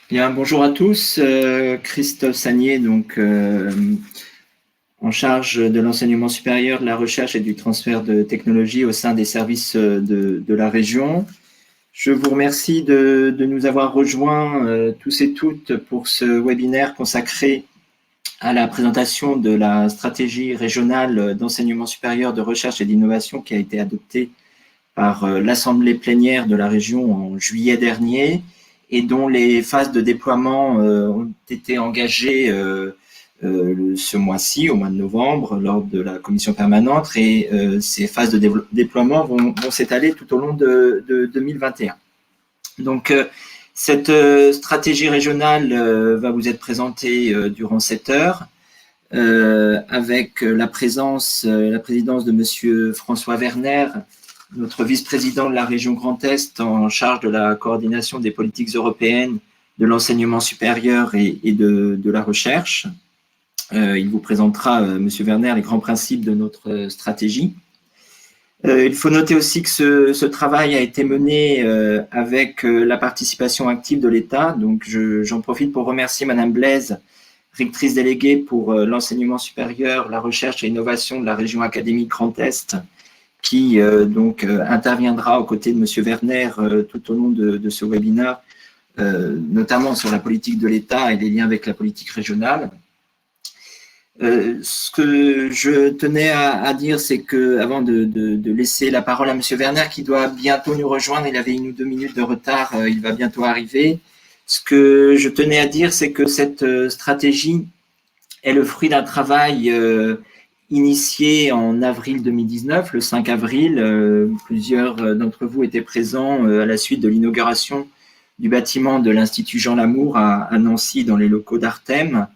Bien, bonjour à tous. Christophe Sagnier, en charge de l'enseignement supérieur, de la recherche et du transfert de technologies au sein des services de la région. Je vous remercie de nous avoir rejoints tous et toutes pour ce webinaire consacré à la présentation de la stratégie régionale d'enseignement supérieur, de recherche et d'innovation qui a été adoptée par l'Assemblée plénière de la région en juillet dernier et dont les phases de déploiement ont été engagées ce mois-ci, au mois de novembre, lors de la commission permanente, et ces phases de déploiement vont s'étaler tout au long de 2021. Donc, cette stratégie régionale va vous être présentée durant 7 heures, avec la présidence de Monsieur François Werner, notre vice-président de la région Grand Est en charge de la coordination des politiques européennes, de l'enseignement supérieur et de la recherche. Il vous présentera, Monsieur Werner, les grands principes de notre stratégie. Il faut noter aussi que ce travail a été mené avec la participation active de l'État. Donc, j'en profite pour remercier Madame Blaise, rectrice déléguée pour l'enseignement supérieur, la recherche et l'innovation de la région académique Grand Est, qui interviendra aux côtés de Monsieur Werner tout au long de ce webinaire, notamment sur la politique de l'État et les liens avec la politique régionale. Ce que je tenais à dire, c'est que, avant de laisser la parole à Monsieur Werner, qui doit bientôt nous rejoindre, il avait 1 ou 2 minutes de retard, il va bientôt arriver. Ce que je tenais à dire, c'est que cette stratégie est le fruit d'un travail initié en avril 2019, le 5 avril. Plusieurs d'entre vous étaient présents à la suite de l'inauguration du bâtiment de l'Institut Jean Lamour à Nancy, dans les locaux d'Artem,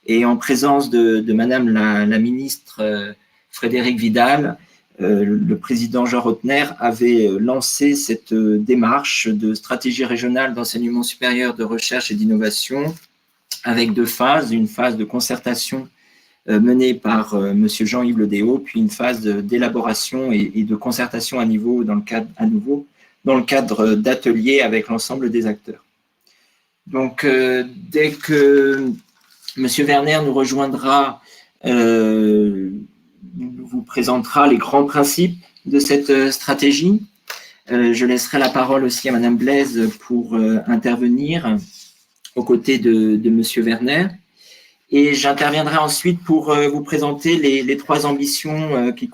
et en présence de Madame la ministre Frédérique Vidal. Le président Jean Rotner avait lancé cette démarche de stratégie régionale d'enseignement supérieur, de recherche et d'innovation, avec 2 phases, une phase de concertation menée par Monsieur Jean-Yves Le Déhaut, puis une phase d'élaboration et de concertation à nouveau dans le cadre d'ateliers avec l'ensemble des acteurs. Donc, dès que Monsieur Werner nous rejoindra, vous présentera les grands principes de cette stratégie. Je laisserai la parole aussi à Madame Blaise pour intervenir aux côtés de Monsieur Werner. Et j'interviendrai ensuite pour vous présenter les 3 ambitions qui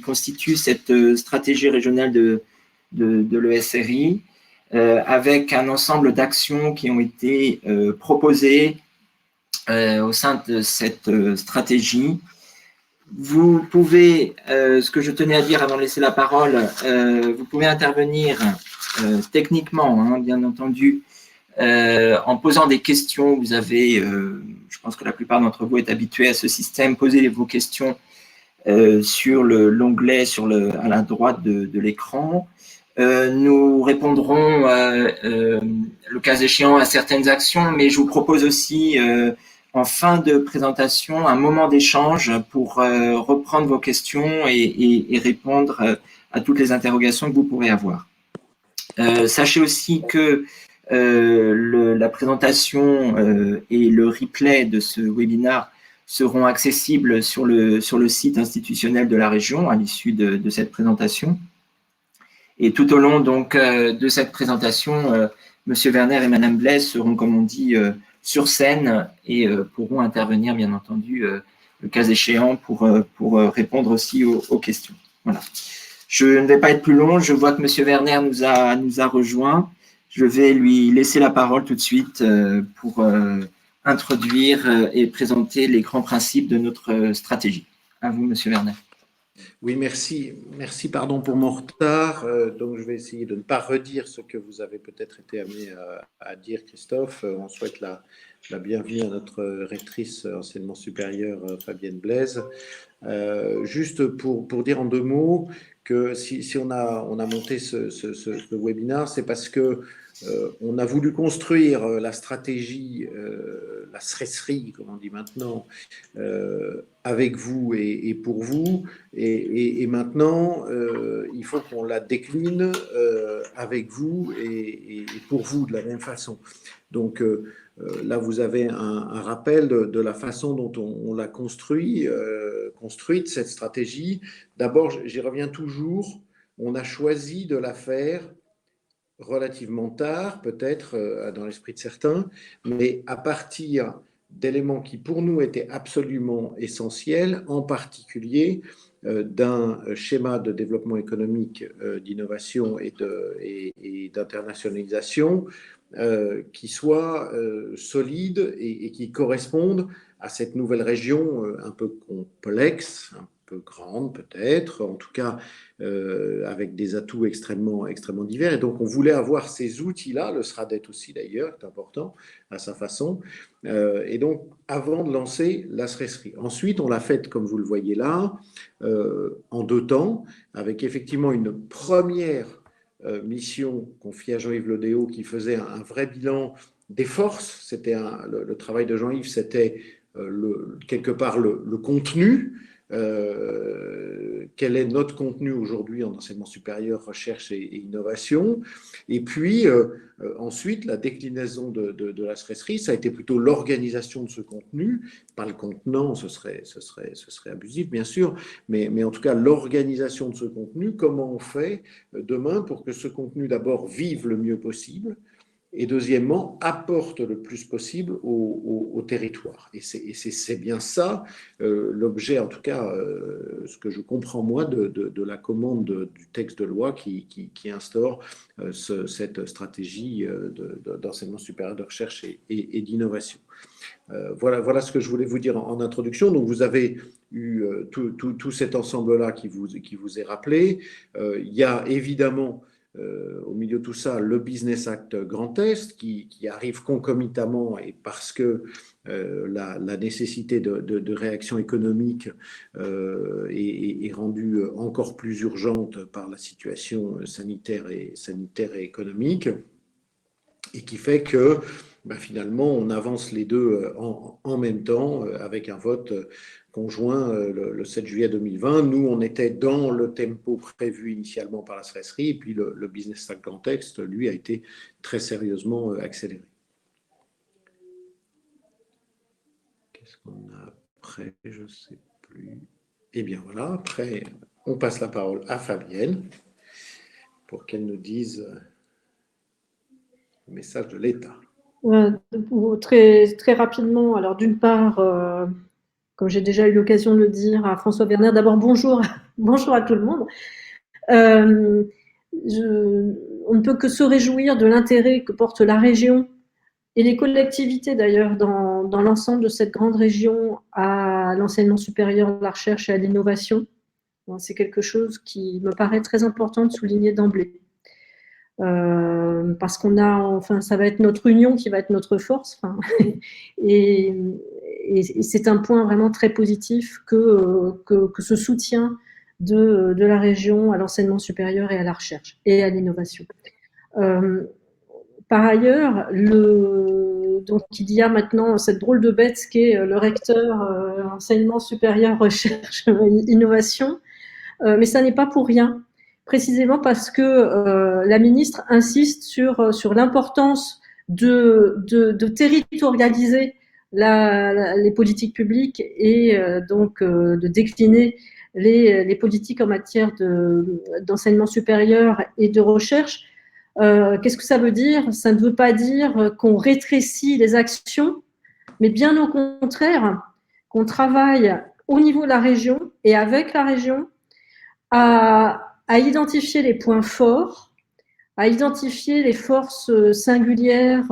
constituent cette stratégie régionale de l'ESRI, avec un ensemble d'actions qui ont été proposées au sein de cette stratégie. Vous pouvez, ce que je tenais à dire avant de laisser la parole, vous pouvez intervenir techniquement, hein, bien entendu, en posant des questions. Vous avez, je pense que la plupart d'entre vous est habitué à ce système, posez vos questions sur l'onglet à la droite de l'écran. Nous répondrons, le cas échéant, à certaines actions, mais je vous propose aussi, en fin de présentation, un moment d'échange pour reprendre vos questions et répondre à toutes les interrogations que vous pourrez avoir. Sachez aussi que la présentation et le replay de ce webinaire seront accessibles sur le site institutionnel de la région à l'issue de cette présentation. Et tout au long de cette présentation, Monsieur Werner et Madame Blaise seront, comme on dit, sur scène et pourront intervenir, bien entendu, le cas échéant, pour répondre aussi aux questions. Voilà. Je ne vais pas être plus long. Je vois que Monsieur Werner nous a rejoints. Je vais lui laisser la parole tout de suite pour introduire et présenter les grands principes de notre stratégie. À vous, Monsieur Werner. Oui, merci. Merci, pardon pour mon retard. Donc, je vais essayer de ne pas redire ce que vous avez peut-être été amené à dire, Christophe. On souhaite la bienvenue à notre rectrice enseignement supérieur, Fabienne Blaise. Juste pour dire en 2 mots que si on a monté ce webinaire, c'est parce que On a voulu construire la stratégie, la SRESRI, comme on dit maintenant, avec vous et pour vous. Et maintenant, il faut qu'on la décline avec vous et pour vous de la même façon. Donc là, vous avez un rappel de la façon dont on l'a construite, cette stratégie. D'abord, j'y reviens toujours, on a choisi de la faire relativement tard, peut-être dans l'esprit de certains, mais à partir d'éléments qui pour nous étaient absolument essentiels, en particulier d'un schéma de développement économique, d'innovation et d'internationalisation qui soit solide et qui corresponde à cette nouvelle région un peu complexe, un peu grande peut-être, en tout cas avec des atouts extrêmement divers. Et donc on voulait avoir ces outils-là, le SRADET aussi d'ailleurs, est important à sa façon. Et donc avant de lancer la SRESRI. Ensuite, on l'a faite, comme vous le voyez là, en 2 temps, avec effectivement une première mission confiée à Jean-Yves Lodéo qui faisait un vrai bilan des forces. C'était le travail de Jean-Yves, c'était quelque part le contenu. Quel est notre contenu aujourd'hui en enseignement supérieur, recherche et innovation. Et puis ensuite, la déclinaison de la SRESRI, ça a été plutôt l'organisation de ce contenu, pas le contenant, ce serait abusif bien sûr, mais en tout cas l'organisation de ce contenu, comment on fait demain pour que ce contenu d'abord vive le mieux possible, et deuxièmement, apporte le plus possible au territoire. Et c'est bien ça l'objet, en tout cas, ce que je comprends moi de la commande du texte de loi qui instaure cette stratégie d'enseignement supérieur de recherche et d'innovation. Voilà ce que je voulais vous dire en introduction. Donc vous avez eu tout cet ensemble-là qui vous est rappelé. Il y a évidemment au milieu de tout ça, le Business Act Grand Est qui arrive concomitamment et parce que la nécessité de réaction économique est rendue encore plus urgente par la situation sanitaire et économique, et qui fait que finalement on avance les deux en même temps avec un vote conjoint le 7 juillet 2020. Nous, on était dans le tempo prévu initialement par la SRESRI, et puis le Business Act Grand Est, lui, a été très sérieusement accéléré. Qu'est-ce qu'on a après? Je ne sais plus. Eh bien voilà, après, on passe la parole à Fabienne pour qu'elle nous dise le message de l'État. Très rapidement, alors d'une part, comme j'ai déjà eu l'occasion de le dire à François Werner, d'abord bonjour, bonjour à tout le monde. On ne peut que se réjouir de l'intérêt que porte la région et les collectivités d'ailleurs dans l'ensemble de cette grande région à l'enseignement supérieur, à la recherche et à l'innovation. C'est quelque chose qui me paraît très important de souligner d'emblée. Parce qu'on a, enfin, ça va être notre union qui va être notre force, enfin, et c'est un point vraiment très positif que ce soutien de la région à l'enseignement supérieur et à la recherche et à l'innovation. Par ailleurs, donc il y a maintenant cette drôle de bête qui est le recteur enseignement supérieur, recherche, innovation, mais ça n'est pas pour rien. Précisément parce que la ministre insiste sur l'importance de territorialiser les politiques publiques et donc de décliner les politiques en matière d'enseignement supérieur et de recherche. Qu'est-ce que ça veut dire? Ça ne veut pas dire qu'on rétrécit les actions, mais bien au contraire, qu'on travaille au niveau de la région et avec la région à identifier les points forts, à identifier les forces singulières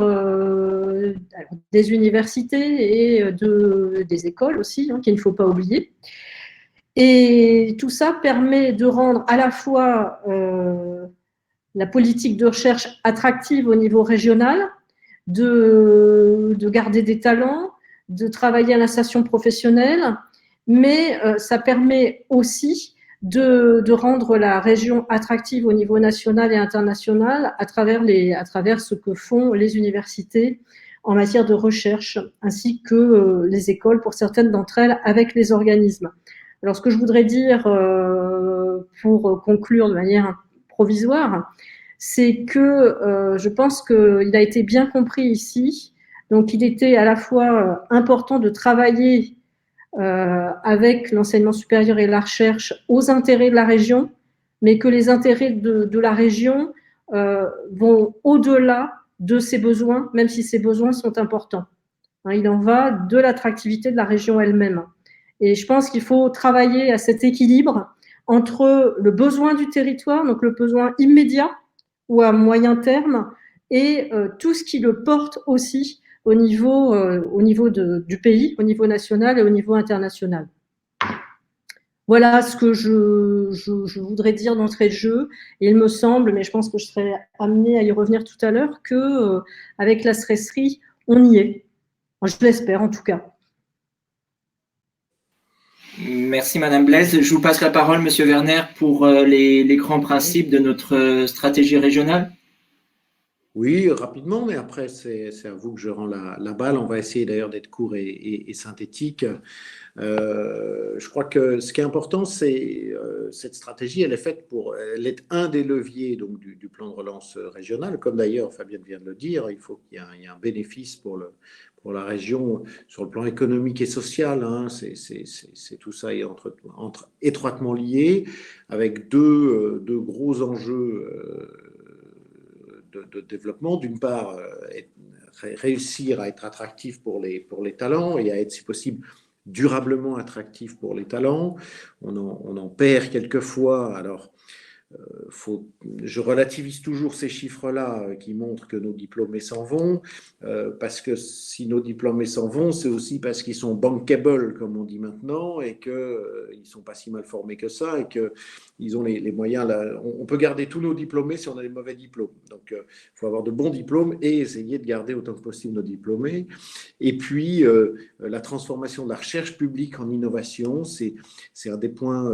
des universités et des écoles aussi, qu'il ne faut pas oublier. Et tout ça permet de rendre à la fois la politique de recherche attractive au niveau régional, de garder des talents, de travailler à l'insertion professionnelle, mais ça permet aussi de rendre la région attractive au niveau national et international à travers ce que font les universités en matière de recherche, ainsi que les écoles, pour certaines d'entre elles, avec les organismes. Alors, ce que je voudrais dire pour conclure de manière provisoire, c'est que je pense qu'il a été bien compris ici. Donc, il était à la fois important de travailler avec l'enseignement supérieur et la recherche aux intérêts de la région, mais que les intérêts de la région vont au-delà de ses besoins, même si ces besoins sont importants. Il en va de l'attractivité de la région elle-même. Et je pense qu'il faut travailler à cet équilibre entre le besoin du territoire, donc le besoin immédiat ou à moyen terme, et tout ce qui le porte aussi au niveau du pays, au niveau national et au niveau international. Voilà ce que je voudrais dire d'entrée de jeu. Et il me semble, mais je pense que je serai amenée à y revenir tout à l'heure, qu'avec la stresserie, on y est. Je l'espère en tout cas. Merci Madame Blaise. Je vous passe la parole, Monsieur Werner, pour les grands principes de notre stratégie régionale. Oui, rapidement, mais après, c'est à vous que je rends la balle. On va essayer d'ailleurs d'être court et synthétique. Je crois que ce qui est important, c'est cette stratégie, elle est un des leviers donc, du plan de relance régional. Comme d'ailleurs Fabienne vient de le dire, il faut qu'il y ait un bénéfice pour la région sur le plan économique et social. Hein. C'est tout ça est étroitement lié, avec deux gros enjeux de développement. D'une part, réussir à être attractif pour les talents et à être, si possible, durablement attractif pour les talents. On en perd quelquefois. Alors, je relativise toujours ces chiffres-là qui montrent que nos diplômés s'en vont, parce que si nos diplômés s'en vont, c'est aussi parce qu'ils sont bankable, comme on dit maintenant, et qu'ils ne sont pas si mal formés que ça, et qu'ils ont les moyens. On peut garder tous nos diplômés si on a des mauvais diplômes. Donc, il faut avoir de bons diplômes et essayer de garder autant que possible nos diplômés. Et puis, la transformation de la recherche publique en innovation, c'est un des points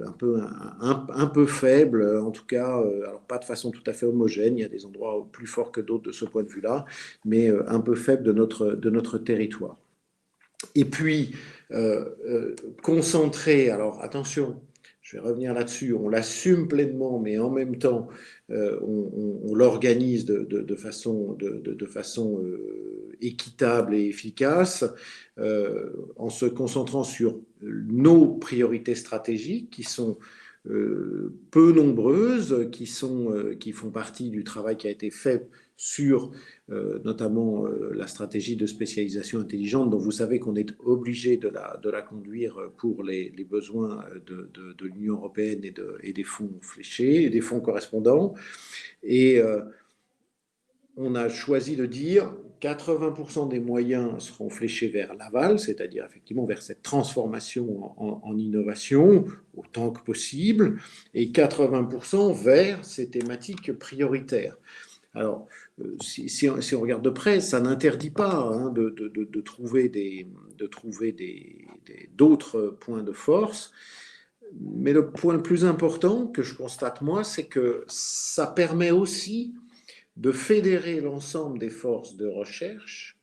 un peu faibles, en tout cas, alors pas de façon tout à fait homogène, il y a des endroits plus forts que d'autres de ce point de vue-là, mais un peu faibles de notre territoire. Et puis, concentrer, alors attention, je vais revenir là-dessus, on l'assume pleinement, mais en même temps, on l'organise de façon équitable et efficace, en se concentrant sur nos priorités stratégiques qui sont peu nombreuses, qui font partie du travail qui a été fait sur notamment la stratégie de spécialisation intelligente, dont vous savez qu'on est obligé de la conduire pour les besoins de l'Union européenne et des fonds fléchés et des fonds correspondants. Et on a choisi de dire 80% des moyens seront fléchés vers l'aval, c'est-à-dire effectivement vers cette transformation en innovation autant que possible, et 80% vers ces thématiques prioritaires. Alors, si on regarde de près, ça n'interdit pas de trouver d'autres points de force. Mais le point le plus important que je constate, moi, c'est que ça permet aussi de fédérer l'ensemble des forces de recherche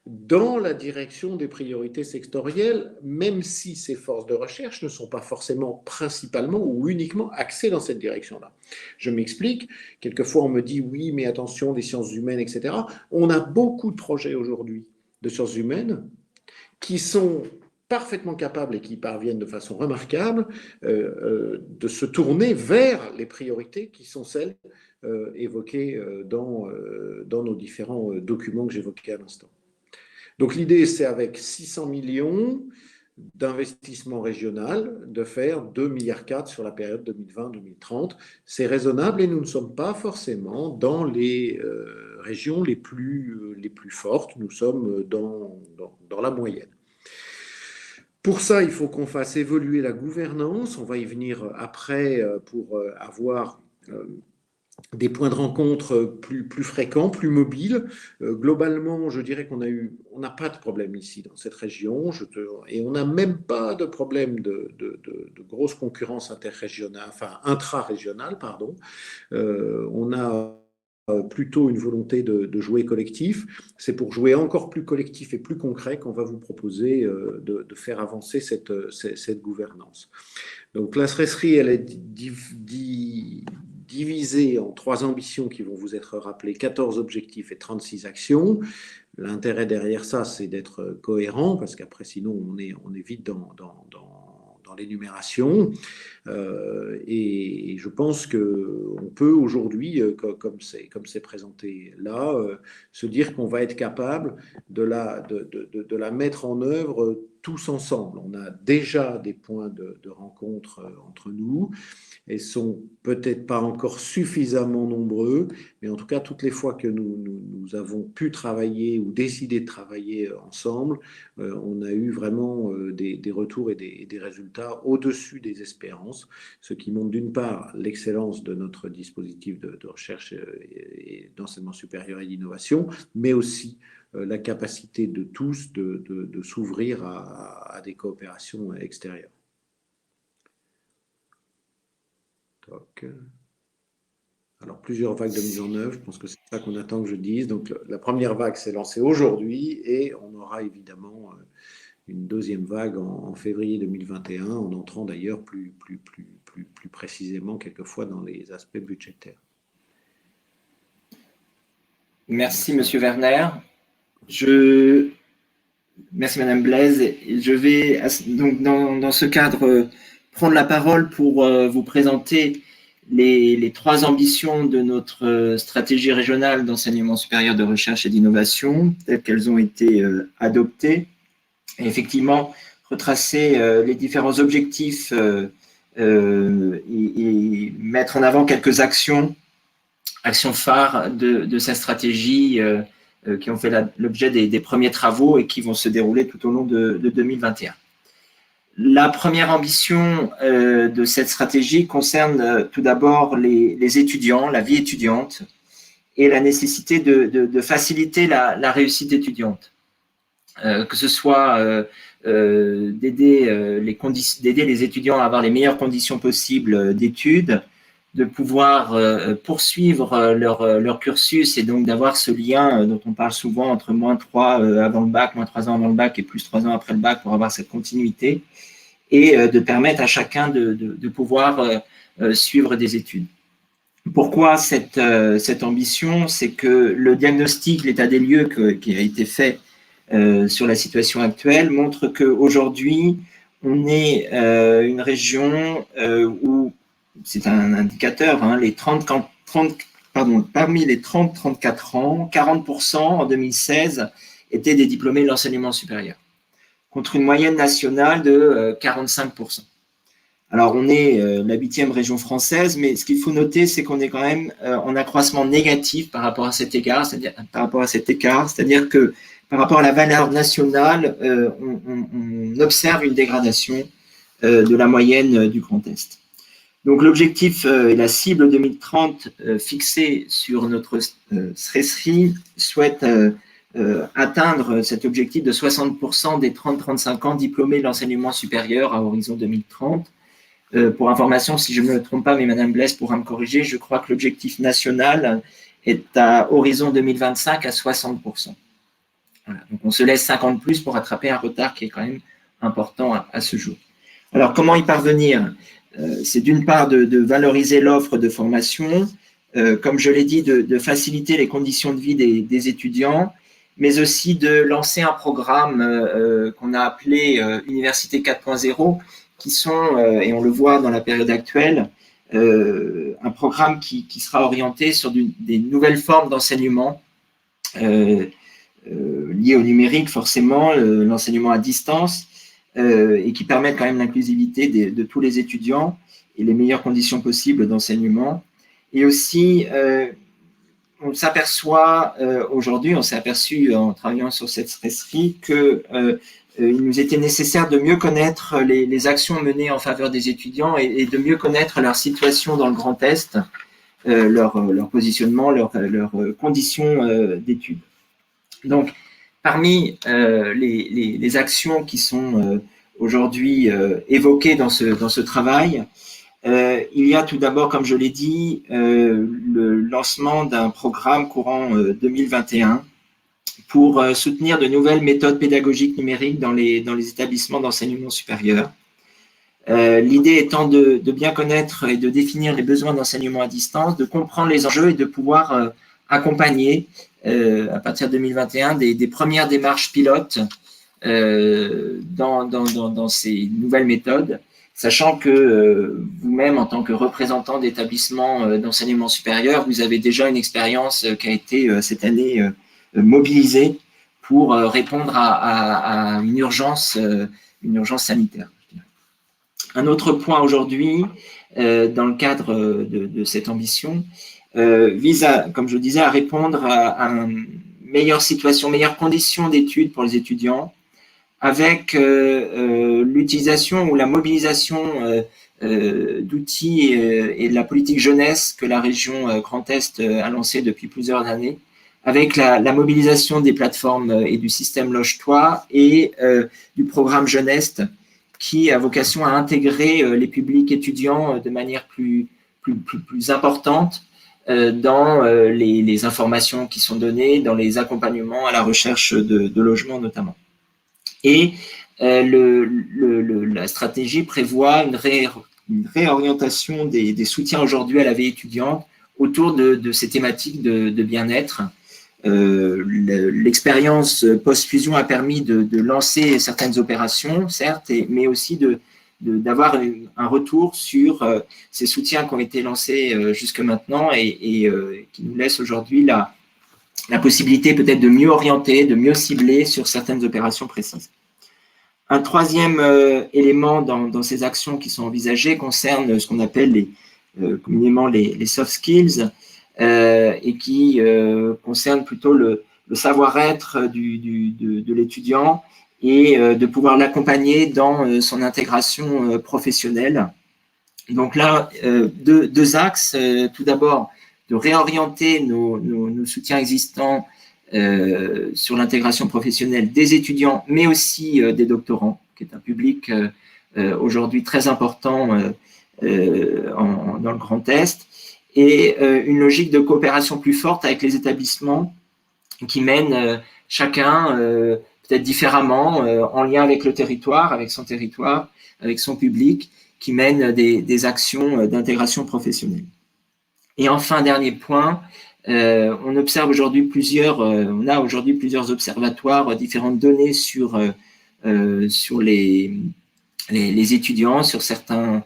dans la direction des priorités sectorielles, même si ces forces de recherche ne sont pas forcément principalement ou uniquement axées dans cette direction-là. Je m'explique, quelquefois on me dit oui, mais attention, les sciences humaines, etc. On a beaucoup de projets aujourd'hui de sciences humaines qui sont parfaitement capables et qui parviennent de façon remarquable de se tourner vers les priorités qui sont celles évoquées dans nos différents documents que j'évoquais à l'instant. Donc l'idée, c'est avec 600 millions d'investissement régional de faire 2,4 milliards sur la période 2020-2030. C'est raisonnable et nous ne sommes pas forcément dans les régions les plus fortes. Nous sommes dans la moyenne. Pour ça, il faut qu'on fasse évoluer la gouvernance. On va y venir après pour avoir des points de rencontre plus fréquents, plus mobiles. Globalement, je dirais on n'a pas de problème ici dans cette région, et on n'a même pas de problème de grosse concurrence interrégionale, enfin intra-régionale, pardon. On a plutôt une volonté de jouer collectif. C'est pour jouer encore plus collectif et plus concret qu'on va vous proposer de faire avancer cette gouvernance. Donc la SRESRI, elle est divisée en 3 ambitions qui vont vous être rappelées, 14 objectifs et 36 actions. L'intérêt derrière ça, c'est d'être cohérent, parce qu'après, sinon, on est vite dans l'énumération. Et je pense qu'on peut aujourd'hui, comme c'est présenté là, se dire qu'on va être capable de la mettre en œuvre tous ensemble. On a déjà des points de rencontre entre nous, et sont peut-être pas encore suffisamment nombreux, mais en tout cas, toutes les fois que nous avons pu travailler ou décidé de travailler ensemble, on a eu vraiment des retours et des résultats au-dessus des espérances, ce qui montre d'une part l'excellence de notre dispositif de recherche et d'enseignement supérieur et d'innovation, mais aussi la capacité de tous de s'ouvrir à des coopérations extérieures. Donc, alors, plusieurs vagues de mise en œuvre, je pense que c'est ça qu'on attend que je dise. Donc, la première vague s'est lancée aujourd'hui, et on aura évidemment une deuxième vague en février 2021, en entrant d'ailleurs plus précisément quelquefois dans les aspects budgétaires. Merci, Monsieur Werner. Merci, Madame Blaise. Je vais donc dans ce cadre prendre la parole pour vous présenter les 3 ambitions de notre stratégie régionale d'enseignement supérieur de recherche et d'innovation, telles qu'elles ont été adoptées. Et effectivement, retracer les différents objectifs et mettre en avant quelques actions phares de cette stratégie qui ont fait l'objet des premiers travaux et qui vont se dérouler tout au long de 2021. La première ambition de cette stratégie concerne tout d'abord les étudiants, la vie étudiante, et la nécessité de faciliter la réussite étudiante. Que ce soit d'aider les étudiants à avoir les meilleures conditions possibles d'études, de pouvoir poursuivre leur cursus, et donc d'avoir ce lien dont on parle souvent entre -3 avant le bac, -3 ans avant le bac et +3 ans après le bac, pour avoir cette continuité, et de permettre à chacun de pouvoir suivre des études. Pourquoi cette ambition? C'est que le diagnostic, l'état des lieux qui a été fait sur la situation actuelle montre qu'aujourd'hui, on est une région où, c'est un indicateur, hein, parmi les 30-34 ans, 40% en 2016 étaient des diplômés de l'enseignement supérieur, contre une moyenne nationale de 45%. Alors, on est la 8e région française, mais ce qu'il faut noter, c'est qu'on est quand même en accroissement négatif par rapport à cet écart, c'est-à-dire que par rapport à la valeur nationale, on observe une dégradation de la moyenne du Grand Est. Donc, l'objectif et la cible 2030 fixée sur notre SRESRI souhaite atteindre cet objectif de 60% des 30-35 ans diplômés de l'enseignement supérieur à horizon 2030. Pour information, si je ne me trompe pas, mais Madame Blaise pourra me corriger, je crois que l'objectif national est à horizon 2025 à 60%. Voilà. Donc, on se laisse 50 plus pour rattraper un retard qui est quand même important à ce jour. Alors, comment y parvenir? C'est d'une part de valoriser l'offre de formation, comme je l'ai dit, de faciliter les conditions de vie des étudiants, mais aussi de lancer un programme qu'on a appelé Université 4.0, qui sont, et on le voit dans la période actuelle, un programme qui sera orienté sur des nouvelles formes d'enseignement liées au numérique, forcément, l'enseignement à distance, et qui permettent quand même l'inclusivité de tous les étudiants et les meilleures conditions possibles d'enseignement. Et aussi, on s'aperçoit aujourd'hui, on s'est aperçu en travaillant sur cette SRESRI qu'il nous était nécessaire de mieux connaître les actions menées en faveur des étudiants et de mieux connaître leur situation dans le Grand Est, leur positionnement, leurs conditions d'études. Donc, parmi les actions qui sont aujourd'hui évoquées dans ce travail, il y a tout d'abord, comme je l'ai dit, le lancement d'un programme courant 2021 pour soutenir de nouvelles méthodes pédagogiques numériques dans les établissements d'enseignement supérieur. L'idée étant de bien connaître et de définir les besoins d'enseignement à distance, de comprendre les enjeux et de pouvoir accompagner à partir de 2021 des premières démarches pilotes dans ces nouvelles méthodes, sachant que vous-même, en tant que représentant d'établissements d'enseignement supérieur, vous avez déjà une expérience qui a été cette année mobilisée pour répondre à une urgence sanitaire. Un autre point aujourd'hui, dans le cadre de cette ambition, vise comme je disais, à répondre à une meilleure situation, meilleures conditions d'études pour les étudiants, avec l'utilisation ou la mobilisation d'outils et de la politique jeunesse que la région Grand Est a lancée depuis plusieurs années, avec la mobilisation des plateformes et du système Loge-toi et du programme Jeunesse, qui a vocation à intégrer les publics étudiants de manière plus importante dans les informations qui sont données, dans les accompagnements à la recherche de logements notamment. Et la stratégie prévoit une réorientation des soutiens aujourd'hui à la vie étudiante autour de ces thématiques de bien-être. L'expérience post-fusion a permis de lancer certaines opérations, certes, mais aussi d'avoir un retour sur ces soutiens qui ont été lancés jusque maintenant et qui nous laissent aujourd'hui la possibilité peut-être de mieux orienter, de mieux cibler sur certaines opérations précises. Un troisième élément dans ces actions qui sont envisagées concerne ce qu'on appelle communément les soft skills, et qui concerne plutôt le savoir-être de l'étudiant et de pouvoir l'accompagner dans son intégration professionnelle. Donc là, deux axes. Tout d'abord, de réorienter nos soutiens existants sur l'intégration professionnelle des étudiants, mais aussi des doctorants, qui est un public aujourd'hui très important dans le Grand Est, et une logique de coopération plus forte avec les établissements qui mènent chacun peut-être différemment, en lien avec le territoire, avec son territoire, avec son public, qui mènent des actions d'intégration professionnelle. Et enfin, dernier point, on a aujourd'hui plusieurs observatoires, différentes données sur les étudiants, sur certains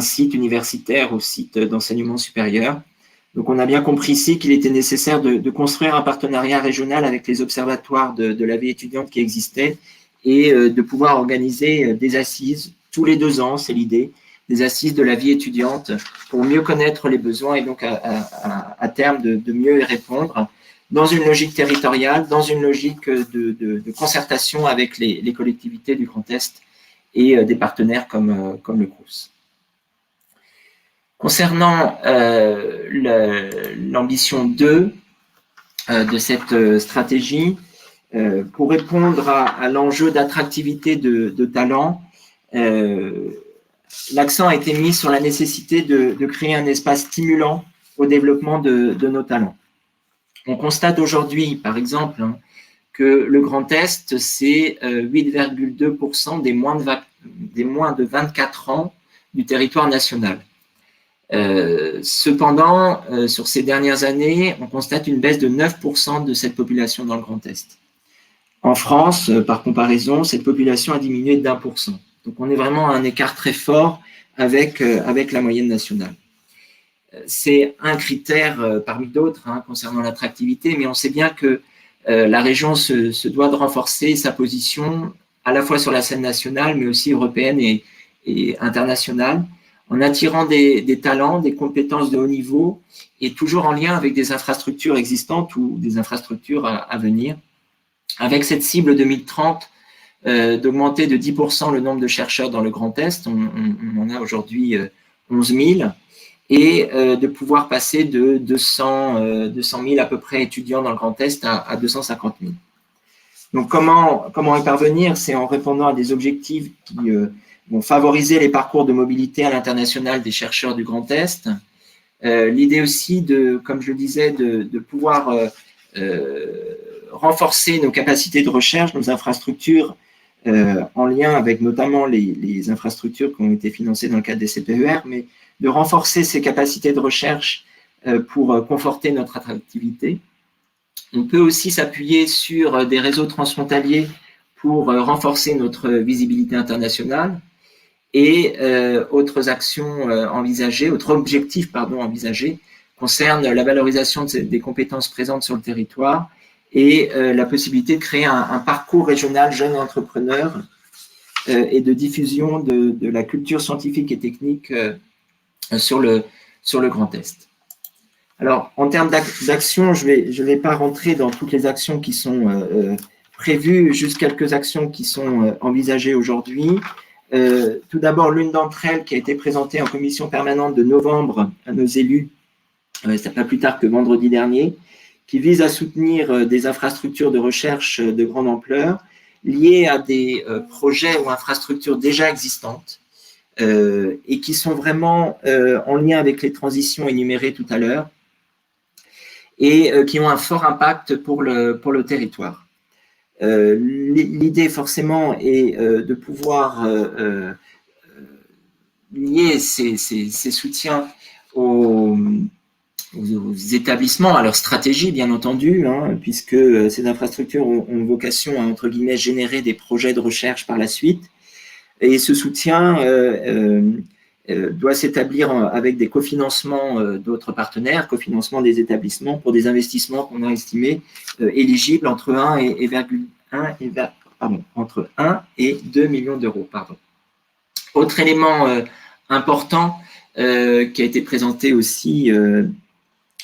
sites universitaires ou sites d'enseignement supérieur. Donc, on a bien compris ici qu'il était nécessaire de construire un partenariat régional avec les observatoires de la vie étudiante qui existaient et de pouvoir organiser des assises tous les 2 ans, c'est l'idée, des assises de la vie étudiante pour mieux connaître les besoins et donc à terme de mieux y répondre dans une logique territoriale, dans une logique de concertation avec les collectivités du Grand Est et des partenaires comme le Crous. Concernant l'ambition 2 de cette stratégie, pour répondre à l'enjeu d'attractivité de talents, l'accent a été mis sur la nécessité de créer un espace stimulant au développement de nos talents. On constate aujourd'hui, par exemple, que le Grand Est, c'est 8,2% des moins de 24 ans du territoire national. Cependant, sur ces dernières années, on constate une baisse de 9% de cette population dans le Grand Est. En France, par comparaison, cette population a diminué d'1%. Donc, on est vraiment à un écart très fort avec la moyenne nationale. C'est un critère parmi d'autres concernant l'attractivité, mais on sait bien que la région se doit de renforcer sa position à la fois sur la scène nationale, mais aussi européenne et internationale, en attirant des talents, des compétences de haut niveau, et toujours en lien avec des infrastructures existantes ou des infrastructures à venir, avec cette cible 2030 d'augmenter de 10% le nombre de chercheurs dans le Grand Est. On en a aujourd'hui 11 000, et de pouvoir passer de 200 000 à peu près étudiants dans le Grand Est à 250 000. Donc, comment y parvenir? C'est en répondant à des objectifs qui vont favoriser les parcours de mobilité à l'international des chercheurs du Grand Est. L'idée aussi, comme je le disais, de pouvoir renforcer nos capacités de recherche, nos infrastructures, en lien avec notamment les infrastructures qui ont été financées dans le cadre des CPER, mais de renforcer ces capacités de recherche pour conforter notre attractivité. On peut aussi s'appuyer sur des réseaux transfrontaliers pour renforcer notre visibilité internationale. Et autres objectifs envisagés concernent la valorisation des compétences présentes sur le territoire et la possibilité de créer un parcours régional jeune entrepreneur et de diffusion de la culture scientifique et technique sur le Grand Est. Alors, en termes d'action, je vais pas rentrer dans toutes les actions qui sont prévues, juste quelques actions qui sont envisagées aujourd'hui. Tout d'abord, l'une d'entre elles qui a été présentée en commission permanente de novembre à nos élus, c'est pas plus tard que vendredi dernier, qui vise à soutenir des infrastructures de recherche de grande ampleur liées à des projets ou infrastructures déjà existantes et qui sont vraiment en lien avec les transitions énumérées tout à l'heure et qui ont un fort impact pour le territoire. L'idée forcément est de pouvoir lier ces soutiens aux établissements, à leur stratégie bien entendu, puisque ces infrastructures ont vocation à, entre guillemets, générer des projets de recherche par la suite. Et ce soutien doit s'établir avec des cofinancements d'autres partenaires, cofinancement des établissements pour des investissements qu'on a estimés éligibles entre 1 et 2 millions d'euros. Autre élément important qui a été présenté aussi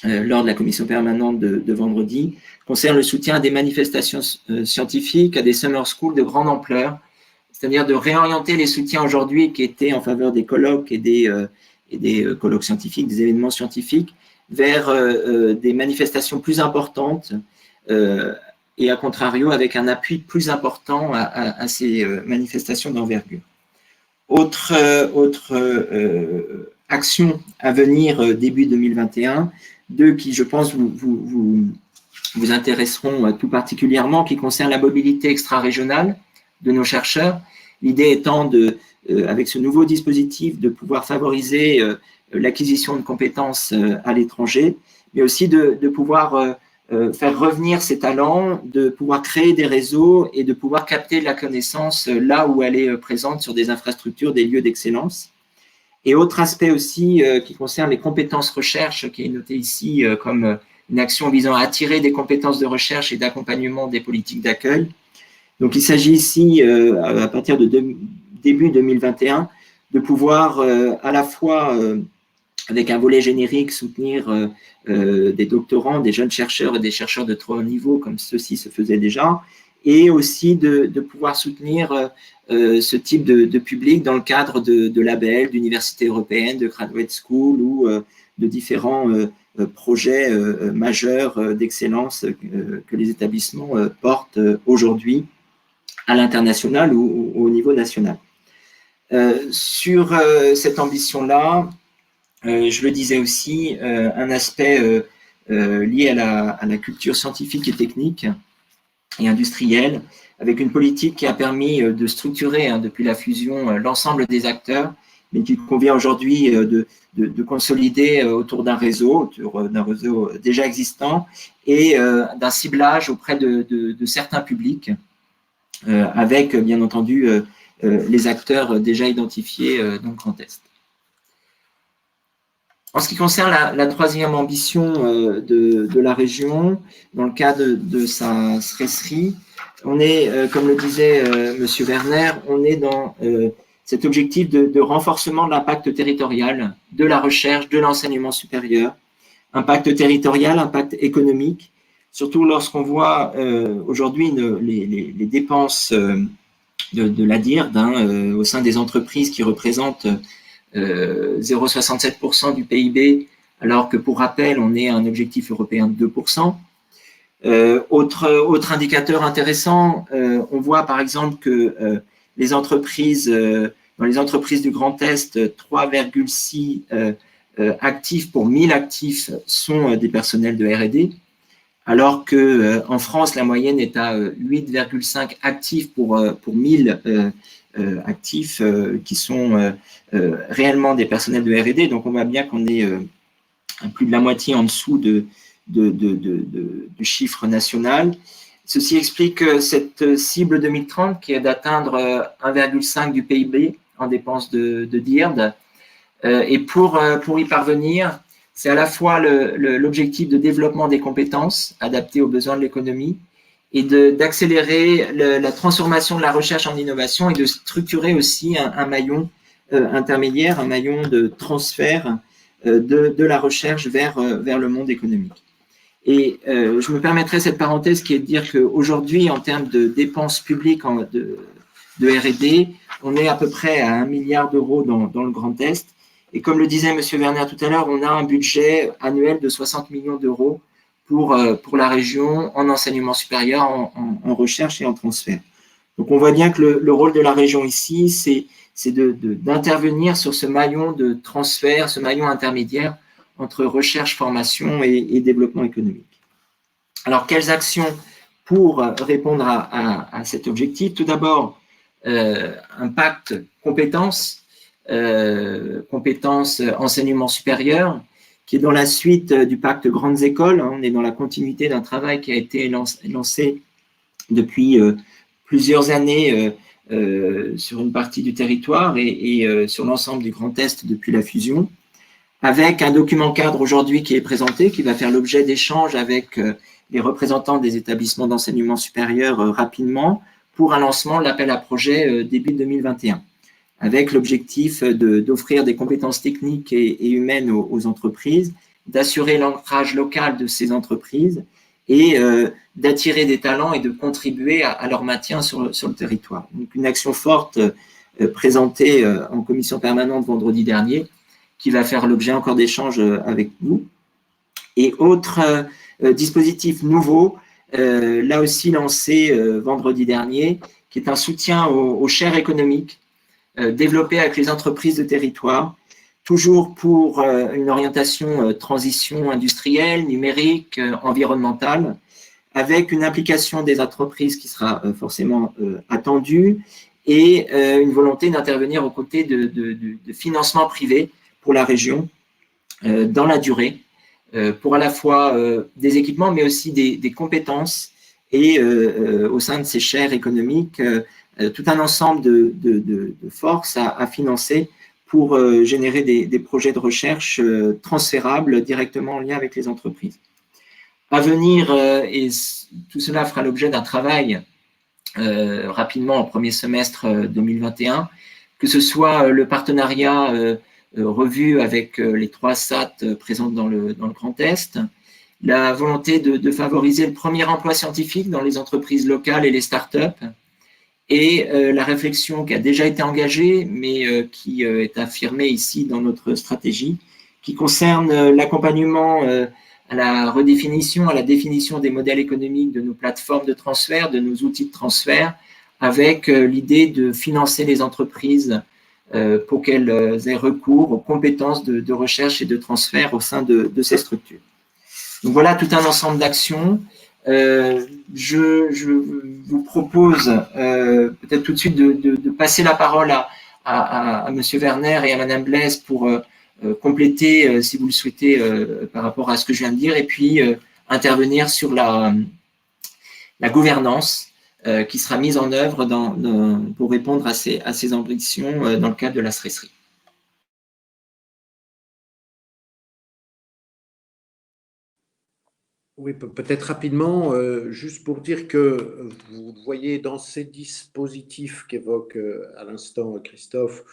lors de la commission permanente de vendredi concerne le soutien à des manifestations scientifiques, à des summer schools de grande ampleur, c'est-à-dire de réorienter les soutiens aujourd'hui qui étaient en faveur des colloques et des colloques scientifiques, des événements scientifiques, vers des manifestations plus importantes et à contrario avec un appui plus important à ces manifestations d'envergure. Autre action à venir début 2021, deux qui, je pense, vous intéresseront tout particulièrement, qui concernent la mobilité extra-régionale de nos chercheurs. L'idée étant, avec ce nouveau dispositif, de pouvoir favoriser l'acquisition de compétences à l'étranger, mais aussi de pouvoir faire revenir ces talents, de pouvoir créer des réseaux et de pouvoir capter la connaissance là où elle est présente sur des infrastructures, des lieux d'excellence. Et autre aspect aussi qui concerne les compétences recherche, qui est noté ici comme une action visant à attirer des compétences de recherche et d'accompagnement des politiques d'accueil. Donc, il s'agit ici, à partir de début 2021, de pouvoir à la fois, avec un volet générique, soutenir des doctorants, des jeunes chercheurs et des chercheurs de trop haut niveau, comme ceci se faisait déjà, et aussi de pouvoir soutenir ce type de public dans le cadre de labels, d'universités européennes, de graduate school ou de différents projets majeurs d'excellence que les établissements portent aujourd'hui à l'international ou au niveau national. Sur cette ambition-là, je le disais aussi, un aspect lié à la culture scientifique et technique et industrielle, avec une politique qui a permis de structurer depuis la fusion l'ensemble des acteurs, mais qui convient aujourd'hui de consolider autour d'un réseau déjà existant et d'un ciblage auprès de certains publics, avec bien entendu les acteurs déjà identifiés dans le Grand Est. En ce qui concerne la troisième ambition de la région, dans le cadre de sa SRESRI, on est, comme le disait M. Werner, on est dans cet objectif de renforcement de l'impact territorial de la recherche, de l'enseignement supérieur, impact territorial, impact économique, surtout lorsqu'on voit aujourd'hui les dépenses de la DIRD au sein des entreprises qui représentent 0,67% du PIB, alors que pour rappel, on est à un objectif européen de 2%. Autre indicateur intéressant, on voit par exemple que les entreprises, dans les entreprises du Grand Est, 3,6 actifs pour 1000 actifs sont des personnels de R&D, alors qu'en France, la moyenne est à 8,5 actifs pour 1000 actifs qui sont réellement des personnels de R&D. Donc, on voit bien qu'on est plus de la moitié en dessous du chiffre national. Ceci explique cette cible 2030 qui est d'atteindre 1,5 du PIB en dépenses de DIRD. Et pour y parvenir, c'est à la fois l'objectif de développement des compétences adaptées aux besoins de l'économie et d'accélérer la transformation de la recherche en innovation et de structurer aussi un maillon intermédiaire, un maillon de transfert de la recherche vers le monde économique. Et je me permettrai cette parenthèse qui est de dire qu'aujourd'hui, en termes de dépenses publiques de R&D, on est à peu près à 1 milliard d'euros dans le Grand Est. Et comme le disait M. Werner tout à l'heure, on a un budget annuel de 60 millions d'euros pour la région en enseignement supérieur, en recherche et en transfert. Donc on voit bien que le rôle de la région ici, c'est d'intervenir sur ce maillon de transfert, ce maillon intermédiaire entre recherche, formation et développement économique. Alors, quelles actions pour répondre à cet objectif? Tout d'abord, un pacte compétences, enseignement supérieur, qui est dans la suite du pacte grandes écoles. On est dans la continuité d'un travail qui a été lancé depuis plusieurs années sur une partie du territoire et sur l'ensemble du Grand Est depuis la fusion, avec un document cadre aujourd'hui qui est présenté, qui va faire l'objet d'échanges avec les représentants des établissements d'enseignement supérieur rapidement pour un lancement de l'appel à projet début 2021, avec l'objectif d'offrir des compétences techniques et humaines aux entreprises, d'assurer l'ancrage local de ces entreprises et d'attirer des talents et de contribuer à leur maintien sur le territoire. Donc, une action forte présentée en commission permanente vendredi dernier, qui va faire l'objet encore d'échanges avec vous. Et autre dispositif nouveau, là aussi lancé vendredi dernier, qui est un soutien aux chaires économiques développées avec les entreprises de territoire, toujours pour une orientation transition industrielle, numérique, environnementale, avec une implication des entreprises qui sera forcément attendue et une volonté d'intervenir aux côtés de financement privé pour la région dans la durée, pour à la fois des équipements, mais aussi des compétences et au sein de ces chaires économiques, tout un ensemble de forces à financer pour générer des projets de recherche transférables directement en lien avec les entreprises. À venir, et tout cela fera l'objet d'un travail rapidement au premier semestre 2021, que ce soit le partenariat revu avec les 3 SAT présentes dans le Grand Est, la volonté de favoriser le premier emploi scientifique dans les entreprises locales et les startups, et la réflexion qui a déjà été engagée, mais qui est affirmée ici dans notre stratégie, qui concerne l'accompagnement à la redéfinition, à la définition des modèles économiques de nos plateformes de transfert, de nos outils de transfert, avec l'idée de financer les entreprises pour qu'elles aient recours aux compétences de recherche et de transfert au sein de ces structures. Donc voilà tout un ensemble d'actions. Je vous propose peut-être tout de suite de passer la parole à M. Werner et à Mme Blaise pour compléter, si vous le souhaitez, par rapport à ce que je viens de dire, et puis intervenir sur la gouvernance qui sera mise en œuvre pour répondre à ces ambitions dans le cadre de la SRESRI. Oui, peut-être rapidement, juste pour dire que vous voyez dans ces dispositifs qu'évoque à l'instant Christophe,